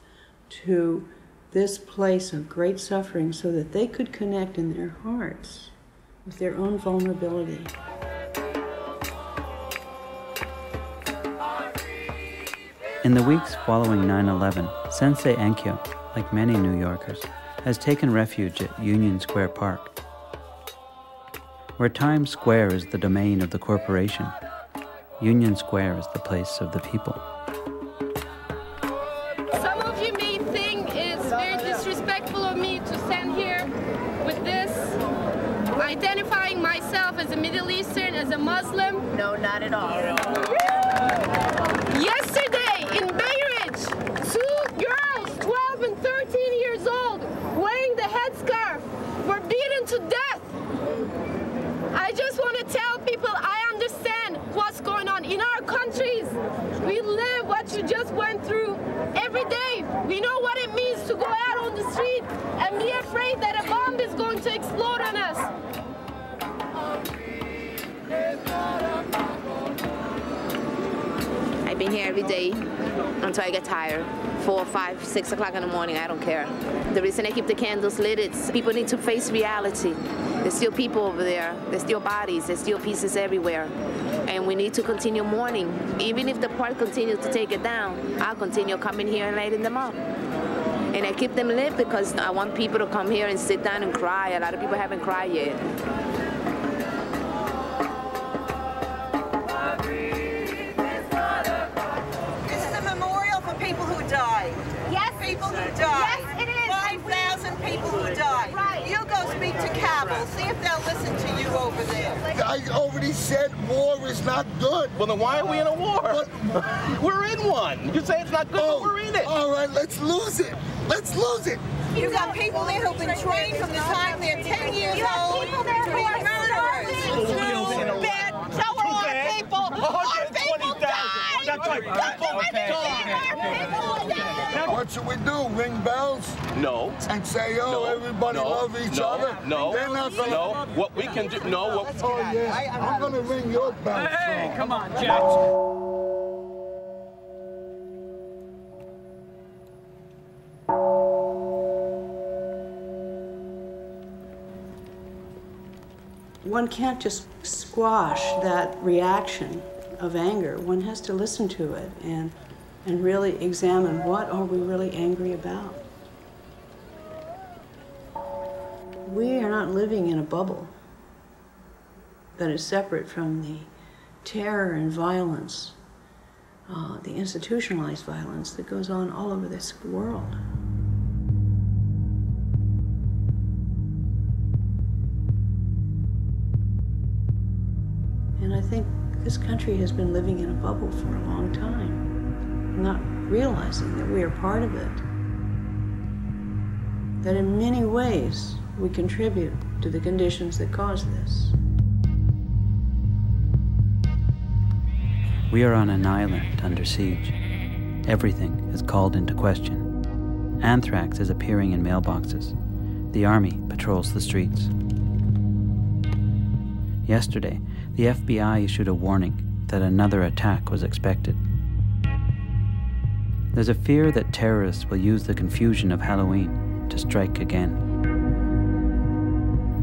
to this place of great suffering so that they could connect in their hearts with their own vulnerability. In the weeks following 9/11, Sensei Enkyo, like many New Yorkers, has taken refuge at Union Square Park. Where Times Square is the domain of the corporation, Union Square is the place of the people. Some of you may think it's very disrespectful of me to stand here with this, identifying myself as a Middle Eastern, as a Muslim. No, not at all. Yesterday in Bereaved, 2 girls, 12 and 13 years old, wearing the headscarf, were beaten to death. I just want to tell people I understand what's going on in our countries. We live what you just went through every day. We know what it means to go out on the street and be afraid that a bomb is going to explode on us. I've been here every day until I get tired. 4, 5, 6 o'clock in the morning, I don't care. The reason I keep the candles lit is people need to face reality. There's still people over there. There's still bodies. There's still pieces everywhere. And we need to continue mourning. Even if the park continues to take it down, I'll continue coming here and lighting them up. And I keep them lit because I want people to come here and sit down and cry. A lot of people haven't cried yet. This is a memorial for people who died. Yes. People who died. Yes, it is. 5,000 people who died. Right. You go speak to Kabul. See if they'll listen to you over there. I already said war is not good. Well, then why are we in a war? We're in one. You say it's not good, but we're in it. All right, let's lose it. Let's lose it. You've got people there who've been trained from the time they're 10 years old to be murderers. Too bad. So are our people. Our people died. That's right. What should we do? Ring bells? No. And say, oh, everybody love each other? No. They're not gonna... No. What we can do... No. Oh, yeah. I'm going to ring your bell. Hey, come on, Jackson. One can't just squash that reaction of anger. One has to listen to it and really examine what are we really angry about. We are not living in a bubble that is separate from the terror and violence, the institutionalized violence that goes on all over this world. And I think this country has been living in a bubble for a long time, not realizing that we are part of it, that in many ways we contribute to the conditions that cause this. We are on an island under siege. Everything is called into question. Anthrax is appearing in mailboxes. The army patrols the streets. Yesterday, the FBI issued a warning that another attack was expected. There's a fear that terrorists will use the confusion of Halloween to strike again.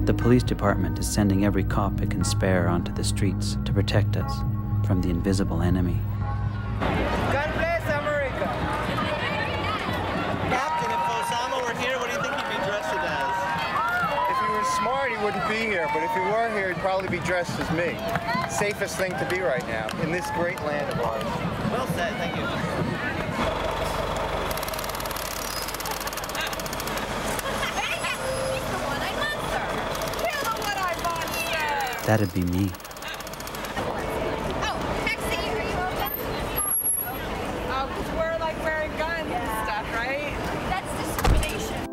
The police department is sending every cop it can spare onto the streets to protect us from the invisible enemy. God bless America! Captain, if Osama were here, what do you think he'd be dressed as? If he was smart, he wouldn't be here, but if he were here, he'd probably be dressed as me. Safest thing to be right now, in this great land of ours. Well said, thank you. That'd be me.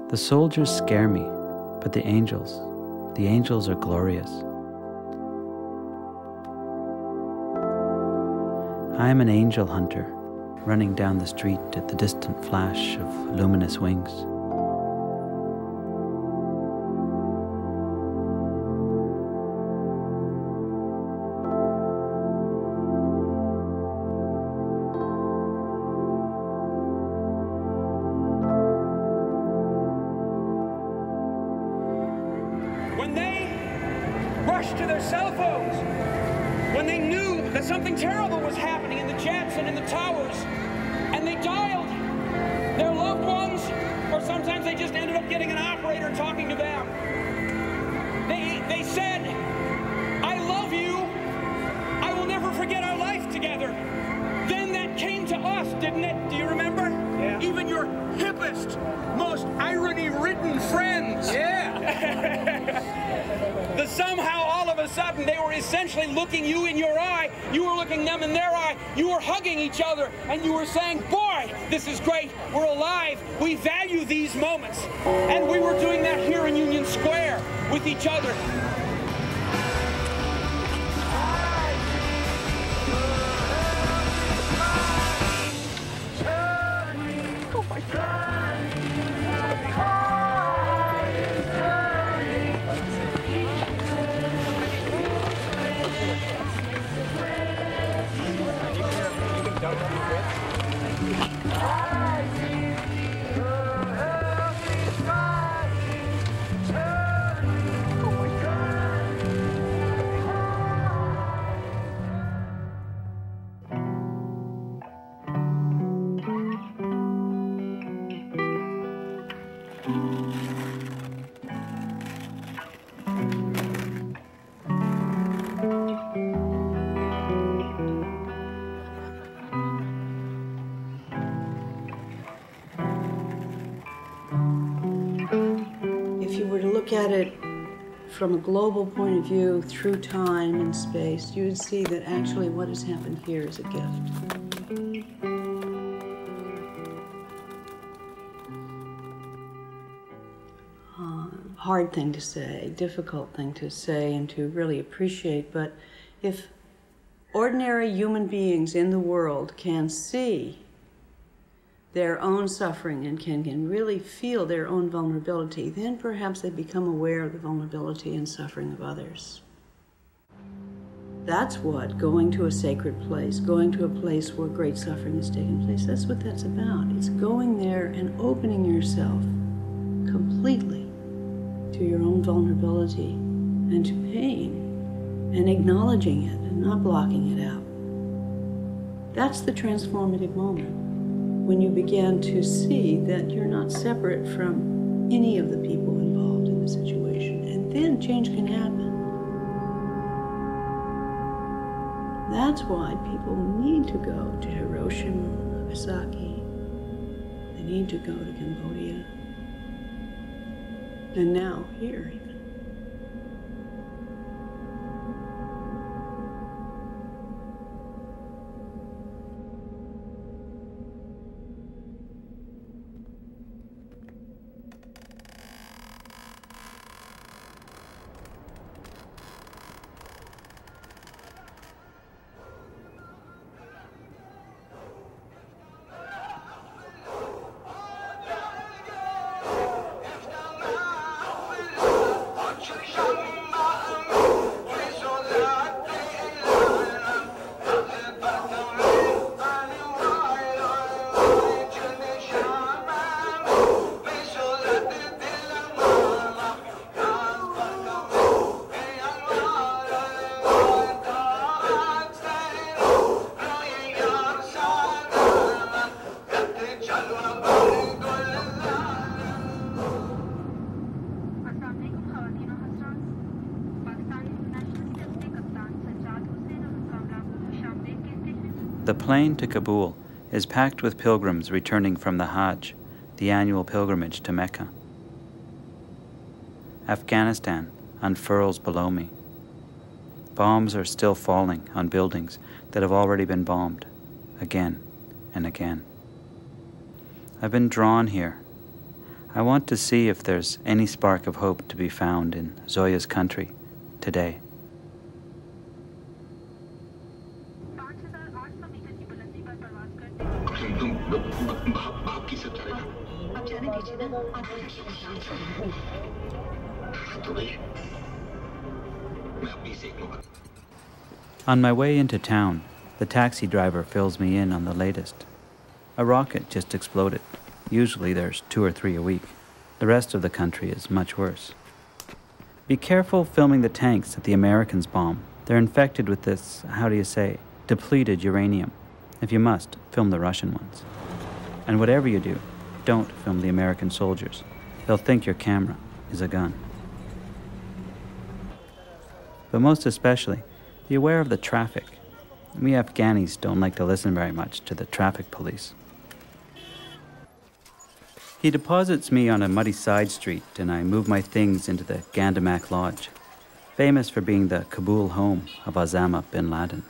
The soldiers scare me, but the angels are glorious. I am an angel hunter, running down the street at the distant flash of luminous wings. When they rushed to their cell phones, when they knew that something terrible was happening in the jets and in the towers, and they dialed their loved ones, or sometimes they just ended up getting an operator talking to them. They said, I love you, I will never forget our life together. remember? Yeah. Even your hippest, most irony-ridden friends. Yeah. That somehow, all of a sudden, they were essentially looking you in your eye. You were looking them in their eye. You were hugging each other, and you were saying, boy, this is great. We're alive. We value these moments. And we were doing that here in Union Square with each other. At it from a global point of view through time and space, you would see that actually what has happened here is a gift. Hard thing to say, difficult thing to say and to really appreciate, but if ordinary human beings in the world can see their own suffering and can really feel their own vulnerability, then perhaps they become aware of the vulnerability and suffering of others. That's what going to a sacred place, going to a place where great suffering has taken place, that's what that's about. It's going there and opening yourself completely to your own vulnerability and to pain and acknowledging it and not blocking it out. That's the transformative moment, when you begin to see that you're not separate from any of the people involved in the situation. And then change can happen. That's why people need to go to Hiroshima, Nagasaki. They need to go to Cambodia. And now here even. The plane to Kabul is packed with pilgrims returning from the Hajj, the annual pilgrimage to Mecca. Afghanistan unfurls below me. Bombs are still falling on buildings that have already been bombed, again and again. I've been drawn here. I want to see if there's any spark of hope to be found in Zoya's country today. On my way into town, the taxi driver fills me in on the latest. A rocket just exploded. Usually there's 2 or 3 a week. The rest of the country is much worse. Be careful filming the tanks that the Americans bomb. They're infected with this, depleted uranium. If you must, film the Russian ones. And whatever you do, don't film the American soldiers. They'll think your camera is a gun. But most especially, be aware of the traffic. We Afghanis don't like to listen very much to the traffic police. He deposits me on a muddy side street, and I move my things into the Gandamak Lodge, famous for being the Kabul home of Osama bin Laden.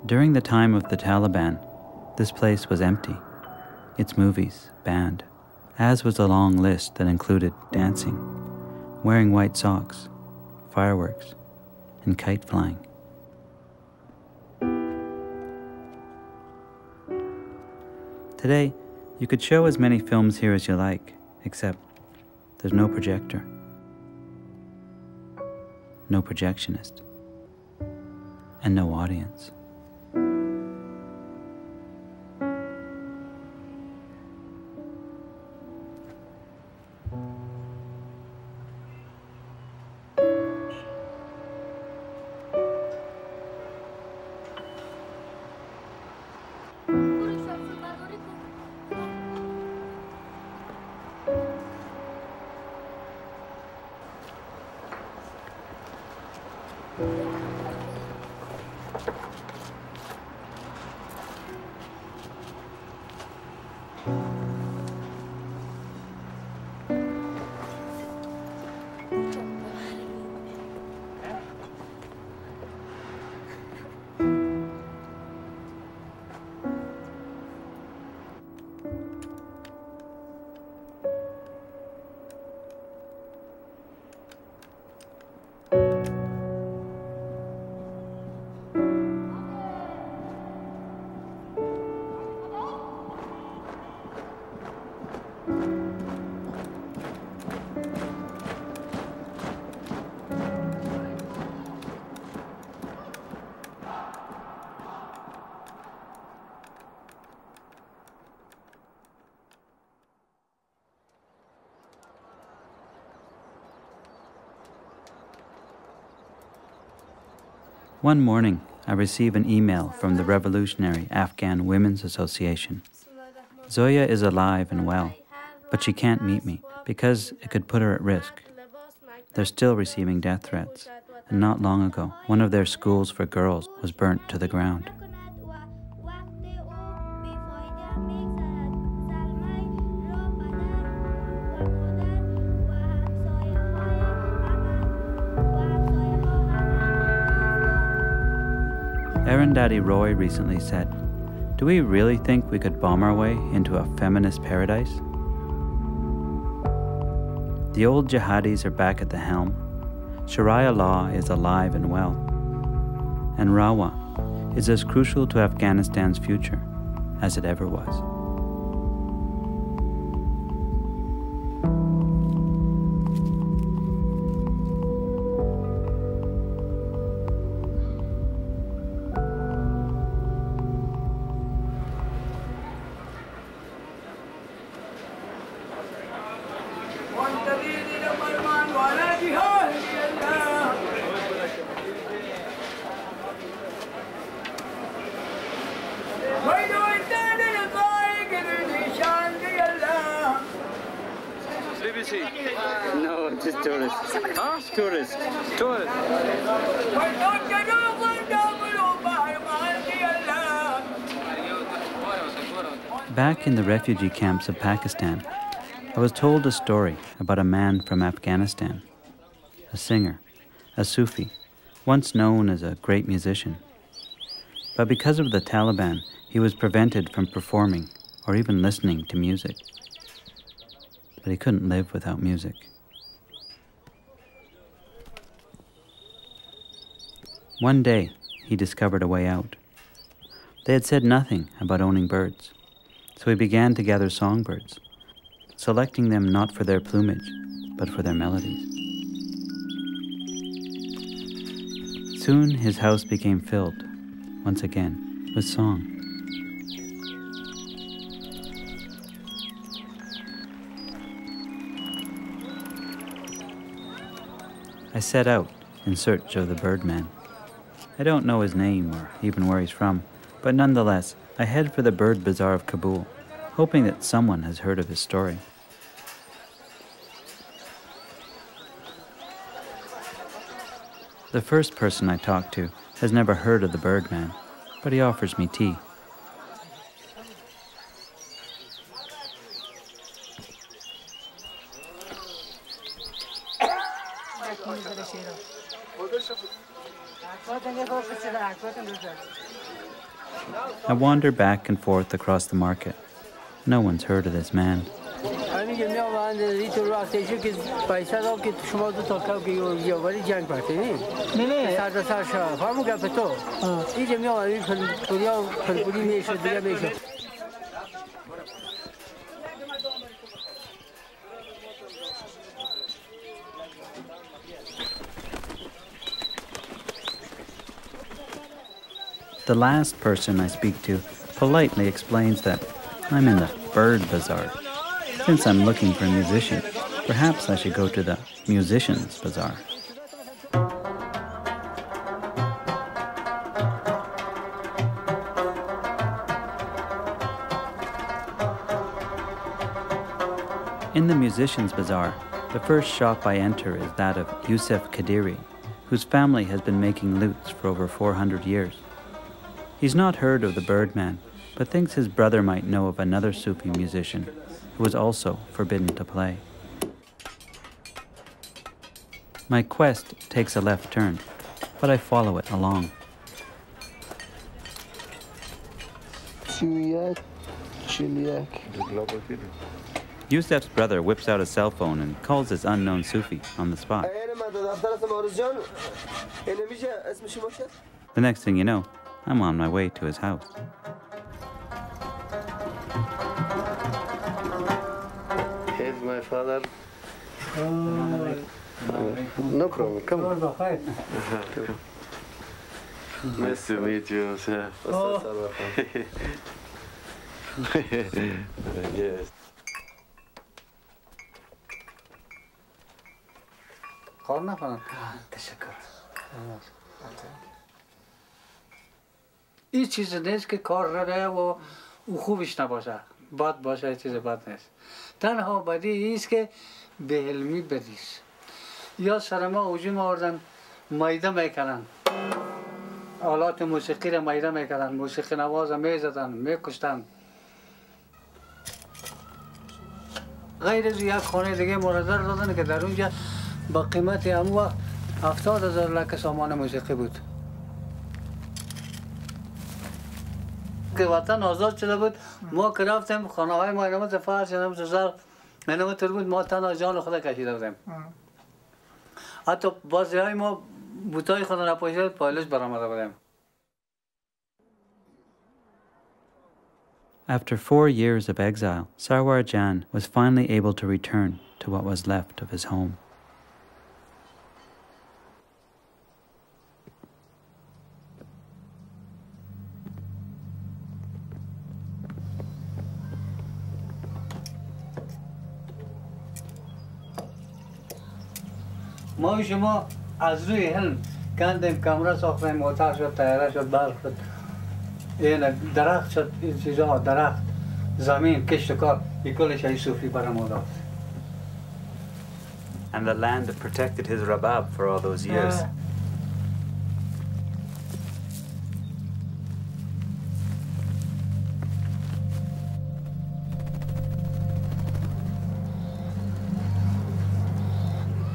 During the time of the Taliban, this place was empty, its movies banned, as was a long list that included dancing, wearing white socks, fireworks, and kite flying. Today, you could show as many films here as you like, except there's no projector, no projectionist, and no audience. One morning, I receive an email from the Revolutionary Afghan Women's Association. Zoya is alive and well, but she can't meet me because it could put her at risk. They're still receiving death threats, and not long ago, one of their schools for girls was burnt to the ground. Daddy Roy recently said, "Do we really think we could bomb our way into a feminist paradise?" The old jihadis are back at the helm. Sharia law is alive and well. And Rawa is as crucial to Afghanistan's future as it ever was. No, just tourists. Huh? Tourists. Tourists. Back in the refugee camps of Pakistan, I was told a story about a man from Afghanistan, a singer, a Sufi, once known as a great musician. But because of the Taliban, he was prevented from performing or even listening to music. But he couldn't live without music. One day, he discovered a way out. They had said nothing about owning birds, so he began to gather songbirds, selecting them not for their plumage, but for their melodies. Soon his house became filled, once again, with song. I set out in search of the Birdman. I don't know his name or even where he's from, but nonetheless, I head for the Bird Bazaar of Kabul, hoping that someone has heard of his story. The first person I talk to has never heard of the Birdman, but he offers me tea. I wander back and forth across the market. No one's heard of this man. The last person I speak to politely explains that I'm in the Bird Bazaar. Since I'm looking for a musician, perhaps I should go to the Musicians Bazaar. In the Musicians Bazaar, the first shop I enter is that of Yusuf Kadiri, whose family has been making lutes for over 400 years. He's not heard of the Birdman, but thinks his brother might know of another Sufi musician who was also forbidden to play. My quest takes a left turn, but I follow it along. Yusuf's brother whips out a cell phone and calls this unknown Sufi on the spot. The next thing you know, I'm on my way to his house. Here's my father. No problem, come on. Nice to meet you, sir. Yes. این چیز نیست که کار رده و خوبش نباشه بد باشه چیز بد نیست تنها بدی ایست که به علمی بدیست یا سر ما هجوم آوردن میده میکنن آلات موسیقی را میده میکنن موسیقی نواز میزدن میکشتن غیر از یک خانه دیگه مرزر دادن که در اونجا با قیمت همون وقت 70,000 لکه سامان موسیقی بود که وطن آزاد شده بود ما که رفتیم خانه های ما اینمت فرش اینمت زر اینمت بود ما تنها جان خدا کشیده بودیم حتی بعضی های ما بوتای خدا نپاشید پایلش برآمده بودیم. After 4 years of exile, Sarwar Jan was finally able to return to what was left of his home. ما شما از روی علم کندیم کامرا ساختیم موتر شد طیاره شد برق شد این درخت شد این چیزا درخت زمین کشت و کار این کلش های صوفی برام داد. And the land that protected his rabab for all those years.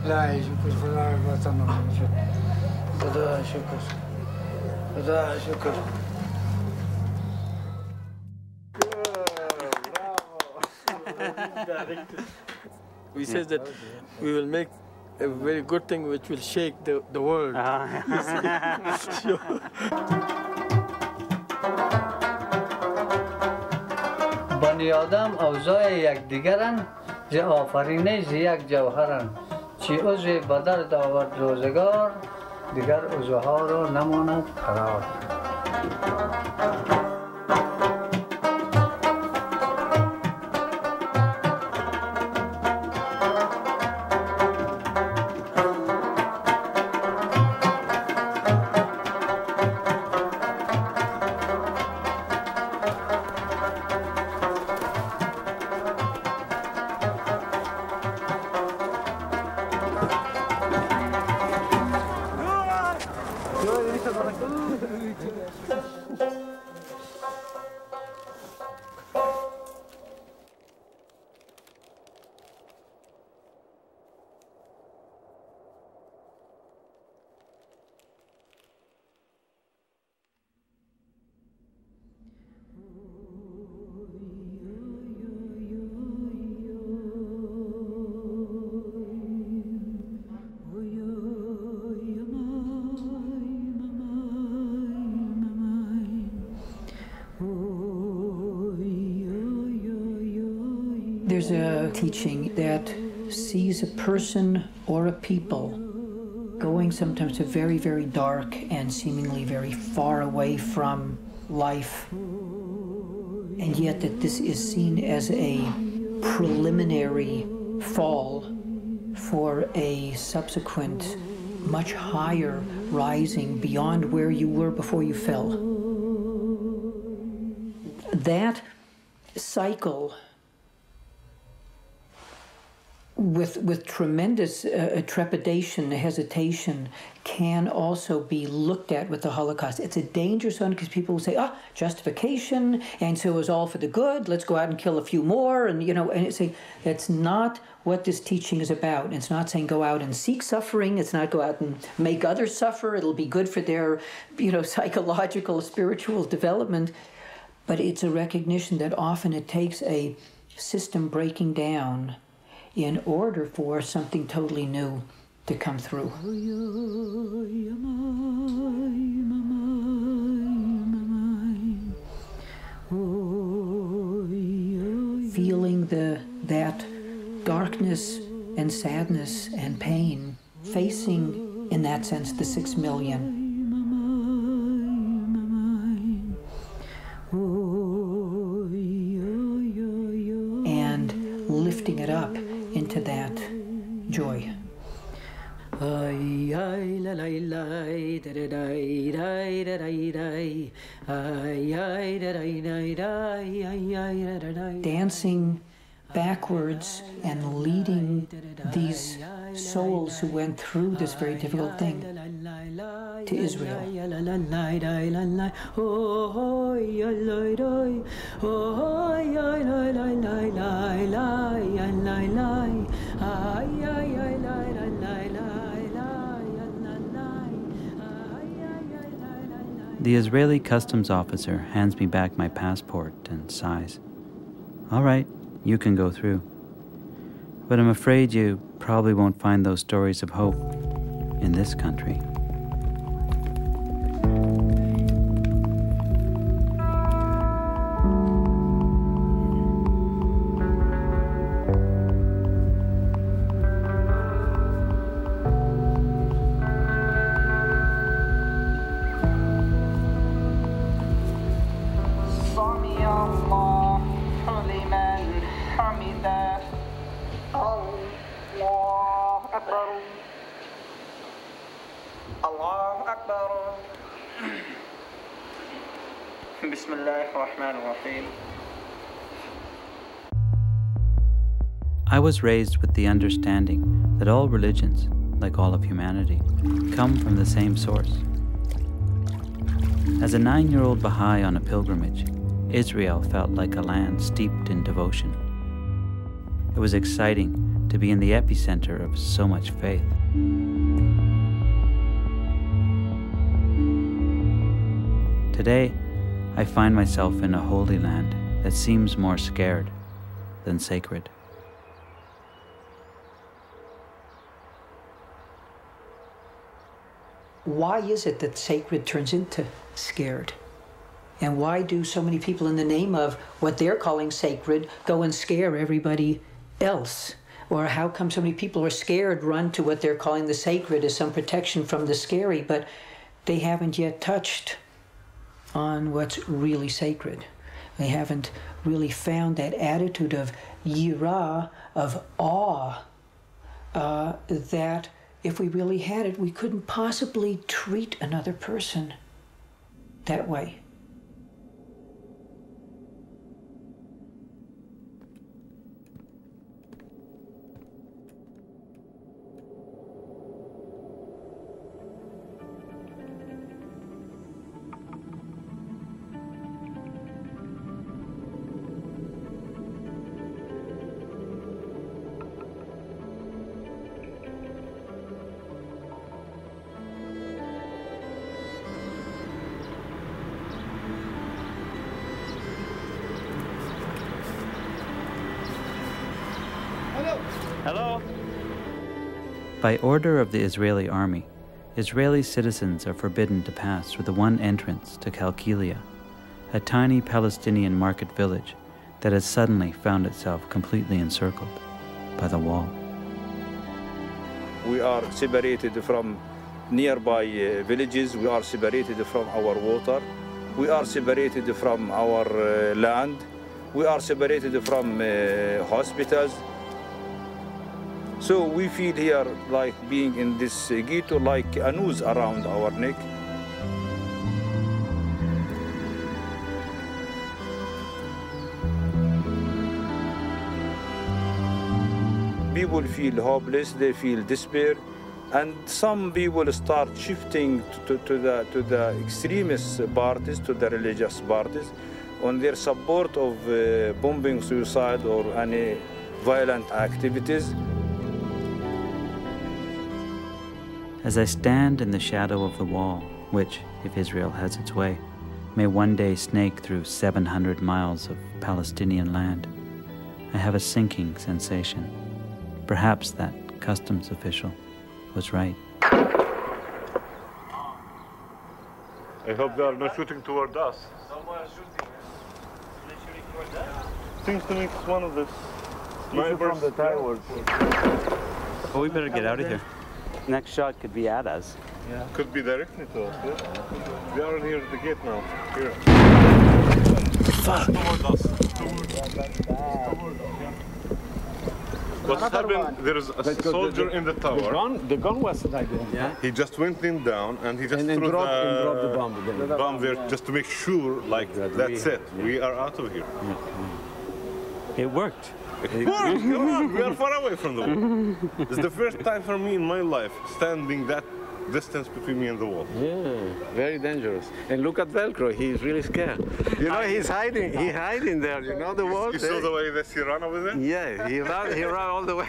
لا شكر خدا وطن خدا شكر خدا شكر. We said that we will make a very good thing which will shake the world. بنی آدم اوضاع یکدیگرن ز آفرینش ز یک جوهرن چی عضو بدر داورد روزگار دیگر عضوها رو نماند قرار. There's a teaching that sees a person or a people going sometimes to very, very dark and seemingly very far away from life, and yet that this is seen as a preliminary fall for a subsequent, much higher rising beyond where you were before you fell. That cycle, with tremendous trepidation, hesitation, can also be looked at with the Holocaust. It's a dangerous one because people will say, justification, and so it was all for the good, let's go out and kill a few more, and it's saying that's not what this teaching is about. It's not saying go out and seek suffering, it's not go out and make others suffer, it'll be good for their, psychological, spiritual development, but it's a recognition that often it takes a system breaking down in order for something totally new to come through. Feeling that darkness and sadness and pain, facing, in that sense, the 6 million. And lifting it up into that joy. Dancing backwards and leading these souls who went through this very difficult thing to Israel. The Israeli customs officer hands me back my passport and sighs. All right, you can go through. But I'm afraid you probably won't find those stories of hope in this country. I was raised with the understanding that all religions, like all of humanity, come from the same source. As a 9-year-old Baha'i on a pilgrimage, Israel felt like a land steeped in devotion. It was exciting to be in the epicenter of so much faith. Today, I find myself in a holy land that seems more scared than sacred. Why is it that sacred turns into scared? And why do so many people, in the name of what they're calling sacred, go and scare everybody else? Or how come so many people are scared, run to what they're calling the sacred as some protection from the scary, but they haven't yet touched on what's really sacred. They haven't really found that attitude of yira, of awe, that if we really had it, we couldn't possibly treat another person that way. Hello? By order of the Israeli army, Israeli citizens are forbidden to pass through the one entrance to Kalkilia, a tiny Palestinian market village that has suddenly found itself completely encircled by the wall. We are separated from nearby villages, we are separated from our water, we are separated from our land, we are separated from hospitals. So we feel here like being in this ghetto like a noose around our neck. People feel hopeless, they feel despair, and some people start shifting to the extremist parties, to the religious parties, on their support of bombing, suicide, or any violent activities. As I stand in the shadow of the wall, which, if Israel has its way, may one day snake through 700 miles of Palestinian land, I have a sinking sensation. Perhaps that customs official was right. I hope they are not shooting toward us. Someone is shooting. They're shooting toward us? Seems to me it's one of the snipers. From the towers. Well, we better get out of here. Next shot could be at us. Yeah. Could be directly to us, yeah. We are here at the gate now. Here. Fuck. Toward us. What's happened, there is a soldier in the tower. The gun was like that. Yeah. He just went in down and he just threw dropped the bomb again. The bomb there just to make sure, like, that's it. We are out of here. It worked. It worked! Come on, we are far away from the wall. It's the first time for me in my life standing that distance between me and the wall. Yeah, very dangerous. And look at Velcro, he's really scared. You know, he's hiding there, you know the wall? You saw the way that he ran over there? Yeah, he ran all the way.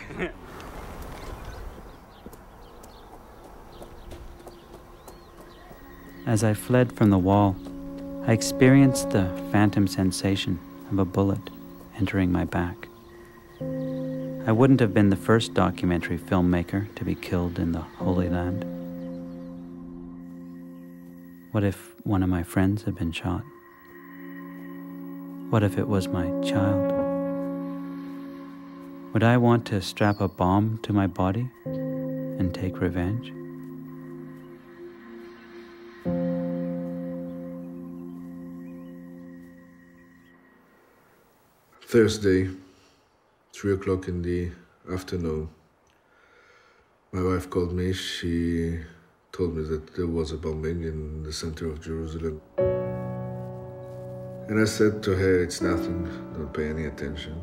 As I fled from the wall, I experienced the phantom sensation of a bullet entering my back. I wouldn't have been the first documentary filmmaker to be killed in the Holy Land. What if one of my friends had been shot? What if it was my child? Would I want to strap a bomb to my body and take revenge? Thursday, 3 o'clock in the afternoon. My wife called me. She told me that there was a bombing in the center of Jerusalem. And I said to her, it's nothing, don't pay any attention.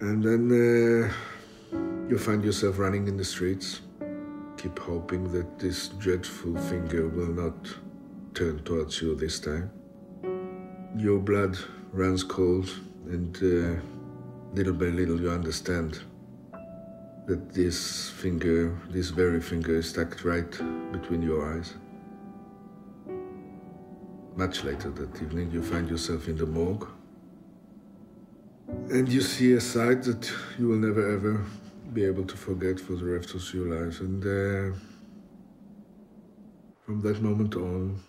And then you find yourself running in the streets. Keep hoping that this dreadful finger will not turn towards you this time. Your blood runs cold, and little by little you understand that this finger, this very finger, is stuck right between your eyes. Much later that evening, you find yourself in the morgue, and you see a sight that you will never ever be able to forget for the rest of your life. And from that moment on,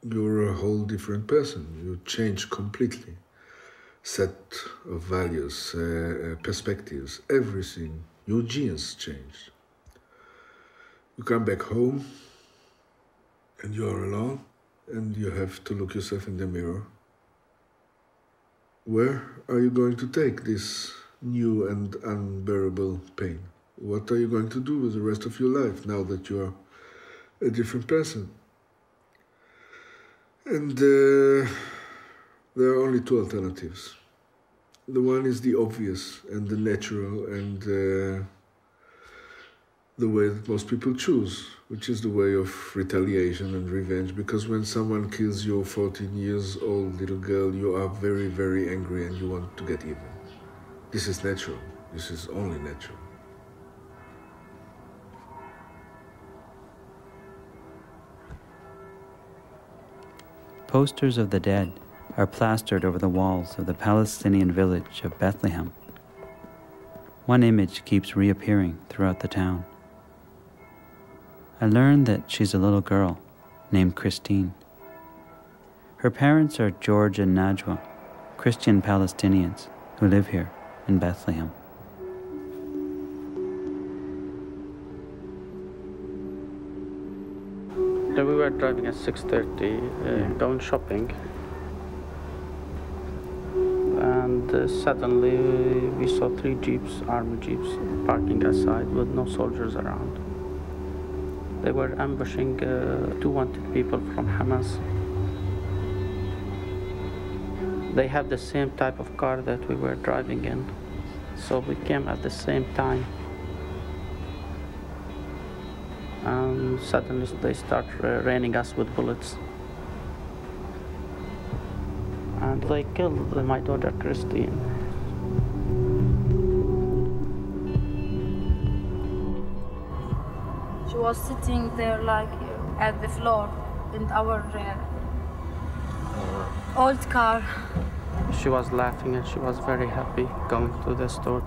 you're a whole different person. You change completely. set of values, perspectives, everything. Your genes changed. You come back home and you are alone and you have to look yourself in the mirror. Where are you going to take this new and unbearable pain? What are you going to do with the rest of your life now that you are a different person? And there are only two alternatives. The one is the obvious and the natural and the way that most people choose, which is the way of retaliation and revenge, because when someone kills your 14 years old little girl, you are very, very angry and you want to get even. This is natural. This is only natural. Posters of the dead are plastered over the walls of the Palestinian village of Bethlehem. One image keeps reappearing throughout the town. I learned that she's a little girl named Christine. Her parents are George and Najwa, Christian Palestinians who live here in Bethlehem. We were driving at 6:30, going shopping, and suddenly we saw 3 jeeps, army jeeps, parking outside with no soldiers around. They were ambushing 2 wanted people from Hamas. They have the same type of car that we were driving in, so we came at the same time. And suddenly they start raining us with bullets. And they killed my daughter Christine. She was sitting there like at the floor in our old car. She was laughing and she was very happy going to the store.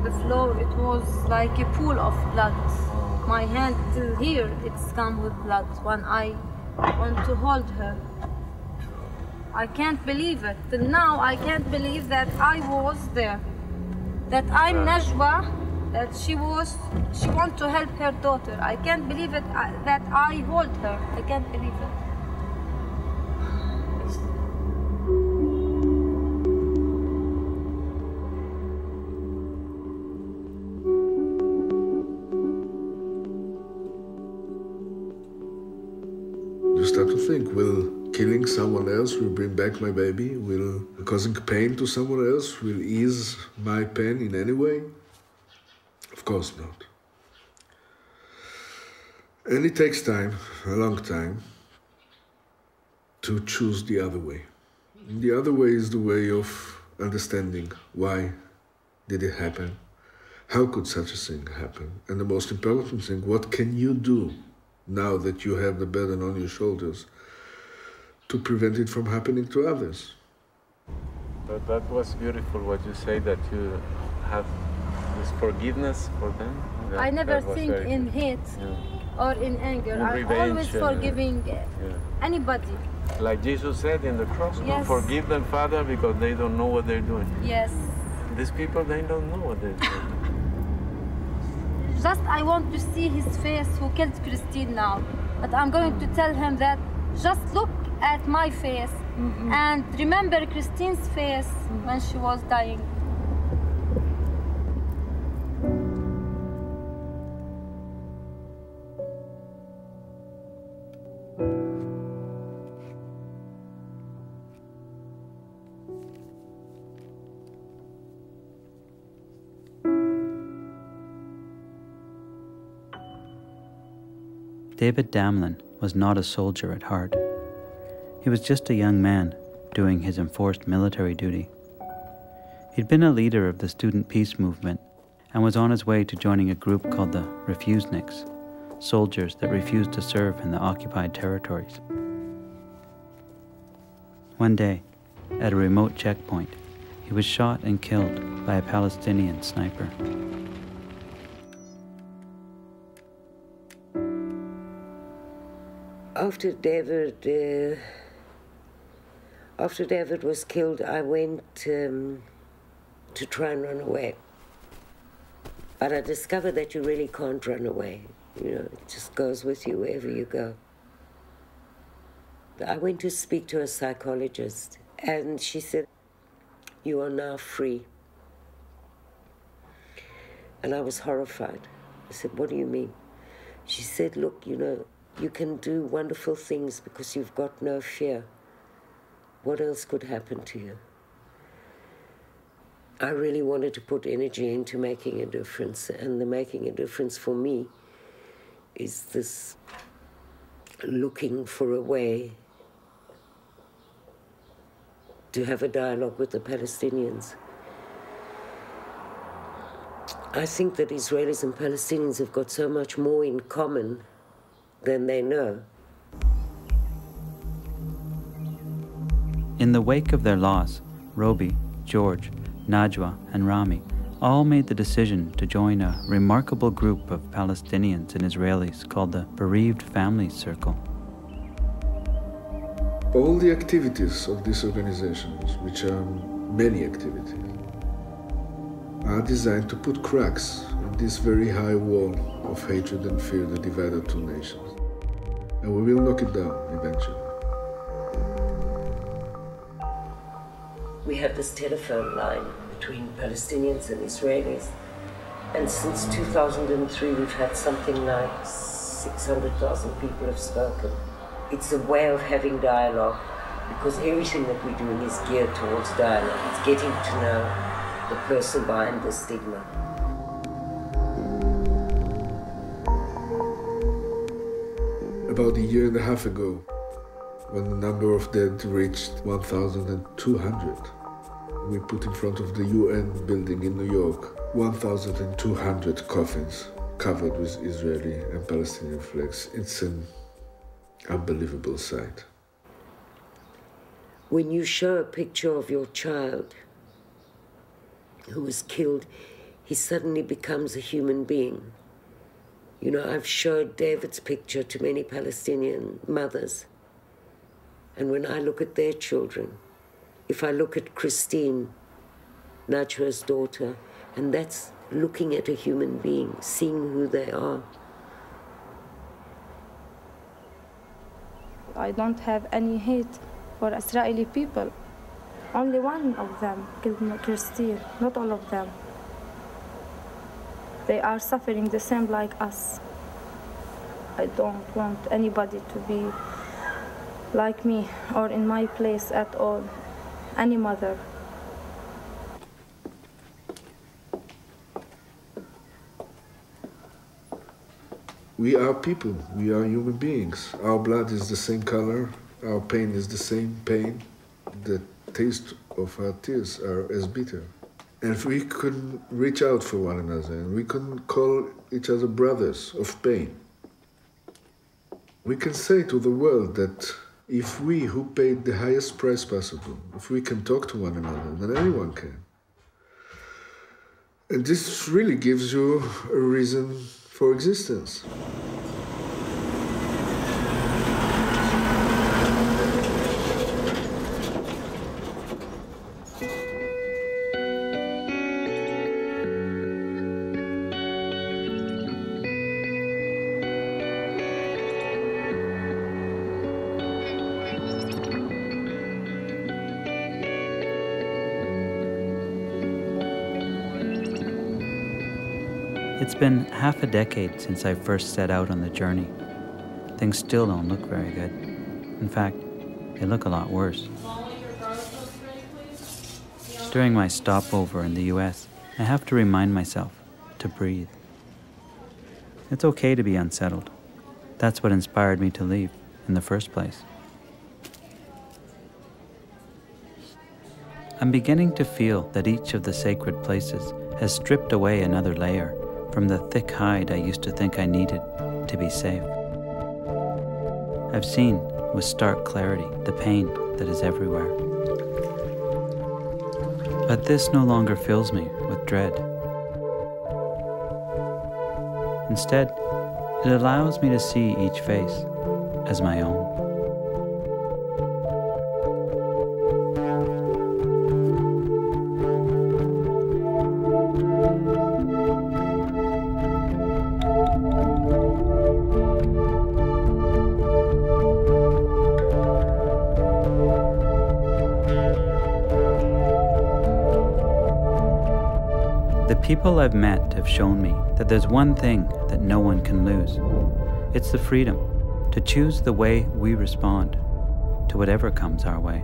The floor, it was like a pool of blood. My hand till here, it's come with blood. When I want to hold her, I can't believe it. Till now, I can't believe that I was there. That I'm Najwa, that she want to help her daughter. I can't believe it, that I hold her. I can't believe it. You start to think, will killing someone else will bring back my baby? Will causing pain to someone else will ease my pain in any way? Of course not. And it takes time, a long time, to choose the other way. And the other way is the way of understanding why did it happen? How could such a thing happen? And the most important thing, what can you do now that you have the burden on your shoulders to prevent it from happening to others? But that was beautiful what you say, that you have this forgiveness for them. I never think in hate or in anger. I'm always forgiving anybody. Like Jesus said in the cross, Yes. Forgive them, Father, because they don't know what they're doing. Yes. These people, they don't know what they're doing. Just I want to see his face who killed Christine now. But I'm going to tell him that just look at my face and remember Christine's face when she was dying. David Damlin was not a soldier at heart. He was just a young man doing his enforced military duty. He'd been a leader of the student peace movement and was on his way to joining a group called the Refuseniks, soldiers that refused to serve in the occupied territories. One day, at a remote checkpoint, he was shot and killed by a Palestinian sniper. After David, After David was killed, I went to try and run away. But I discovered that you really can't run away. You know, it just goes with you wherever you go. I went to speak to a psychologist, and she said, "You are now free." And I was horrified. I said, "What do you mean?" She said, "Look, you know, you can do wonderful things because you've got no fear. What else could happen to you?" I really wanted to put energy into making a difference, and the making a difference for me is this looking for a way to have a dialogue with the Palestinians. I think that Israelis and Palestinians have got so much more in common than they know. In the wake of their loss, Robi, George, Najwa, and Rami all made the decision to join a remarkable group of Palestinians and Israelis called the Bereaved Family Circle. All the activities of these organizations, which are many activities, are designed to put cracks in this very high wall of hatred and fear that divide our two nations. And we will knock it down eventually. We have this telephone line between Palestinians and Israelis, and since 2003 we've had something like 600,000 people have spoken. It's a way of having dialogue, because everything that we're doing is geared towards dialogue. It's getting to know the person behind the stigma. About a year and a half ago, when the number of dead reached 1,200, we put in front of the UN building in New York 1,200 coffins covered with Israeli and Palestinian flags. It's an unbelievable sight. When you show a picture of your child who was killed, he suddenly becomes a human being. You know, I've showed David's picture to many Palestinian mothers, and when I look at their children, if I look at Christine, Najwa's daughter, and that's looking at a human being, seeing who they are. I don't have any hate for Israeli people. Only one of them killed Christine, not all of them. They are suffering the same like us. I don't want anybody to be like me or in my place at all, any mother. We are people, we are human beings. Our blood is the same color, our pain is the same pain. The taste of our tears are as bitter. And if we could reach out for one another, and we can call each other brothers of pain, we can say to the world that if we who paid the highest price possible, if we can talk to one another, then anyone can. And this really gives you a reason for existence. It's been half a decade since I first set out on the journey. Things still don't look very good. In fact, they look a lot worse. During my stopover in the US, I have to remind myself to breathe. It's okay to be unsettled. That's what inspired me to leave in the first place. I'm beginning to feel that each of the sacred places has stripped away another layer from the thick hide I used to think I needed to be safe. I've seen with stark clarity the pain that is everywhere. But this no longer fills me with dread. Instead, it allows me to see each face as my own. people I've met have shown me that there's one thing that no one can lose. It's the freedom to choose the way we respond to whatever comes our way.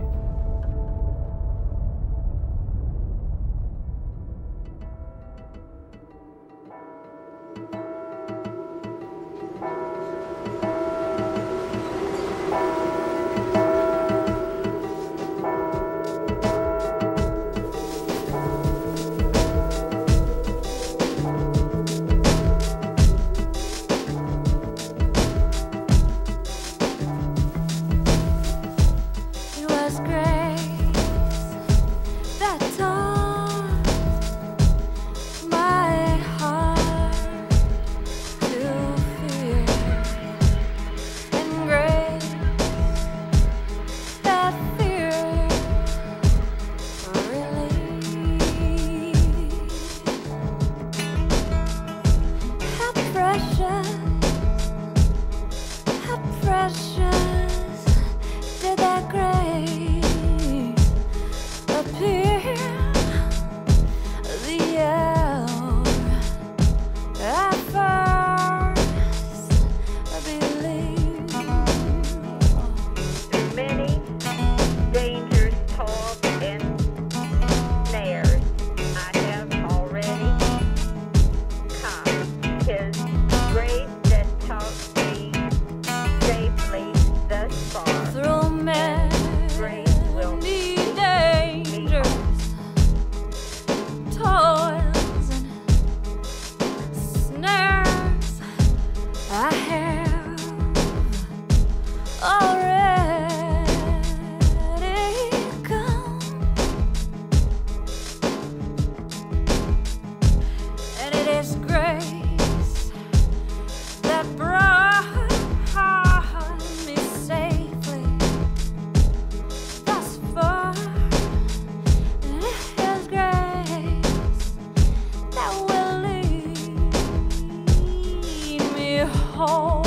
home.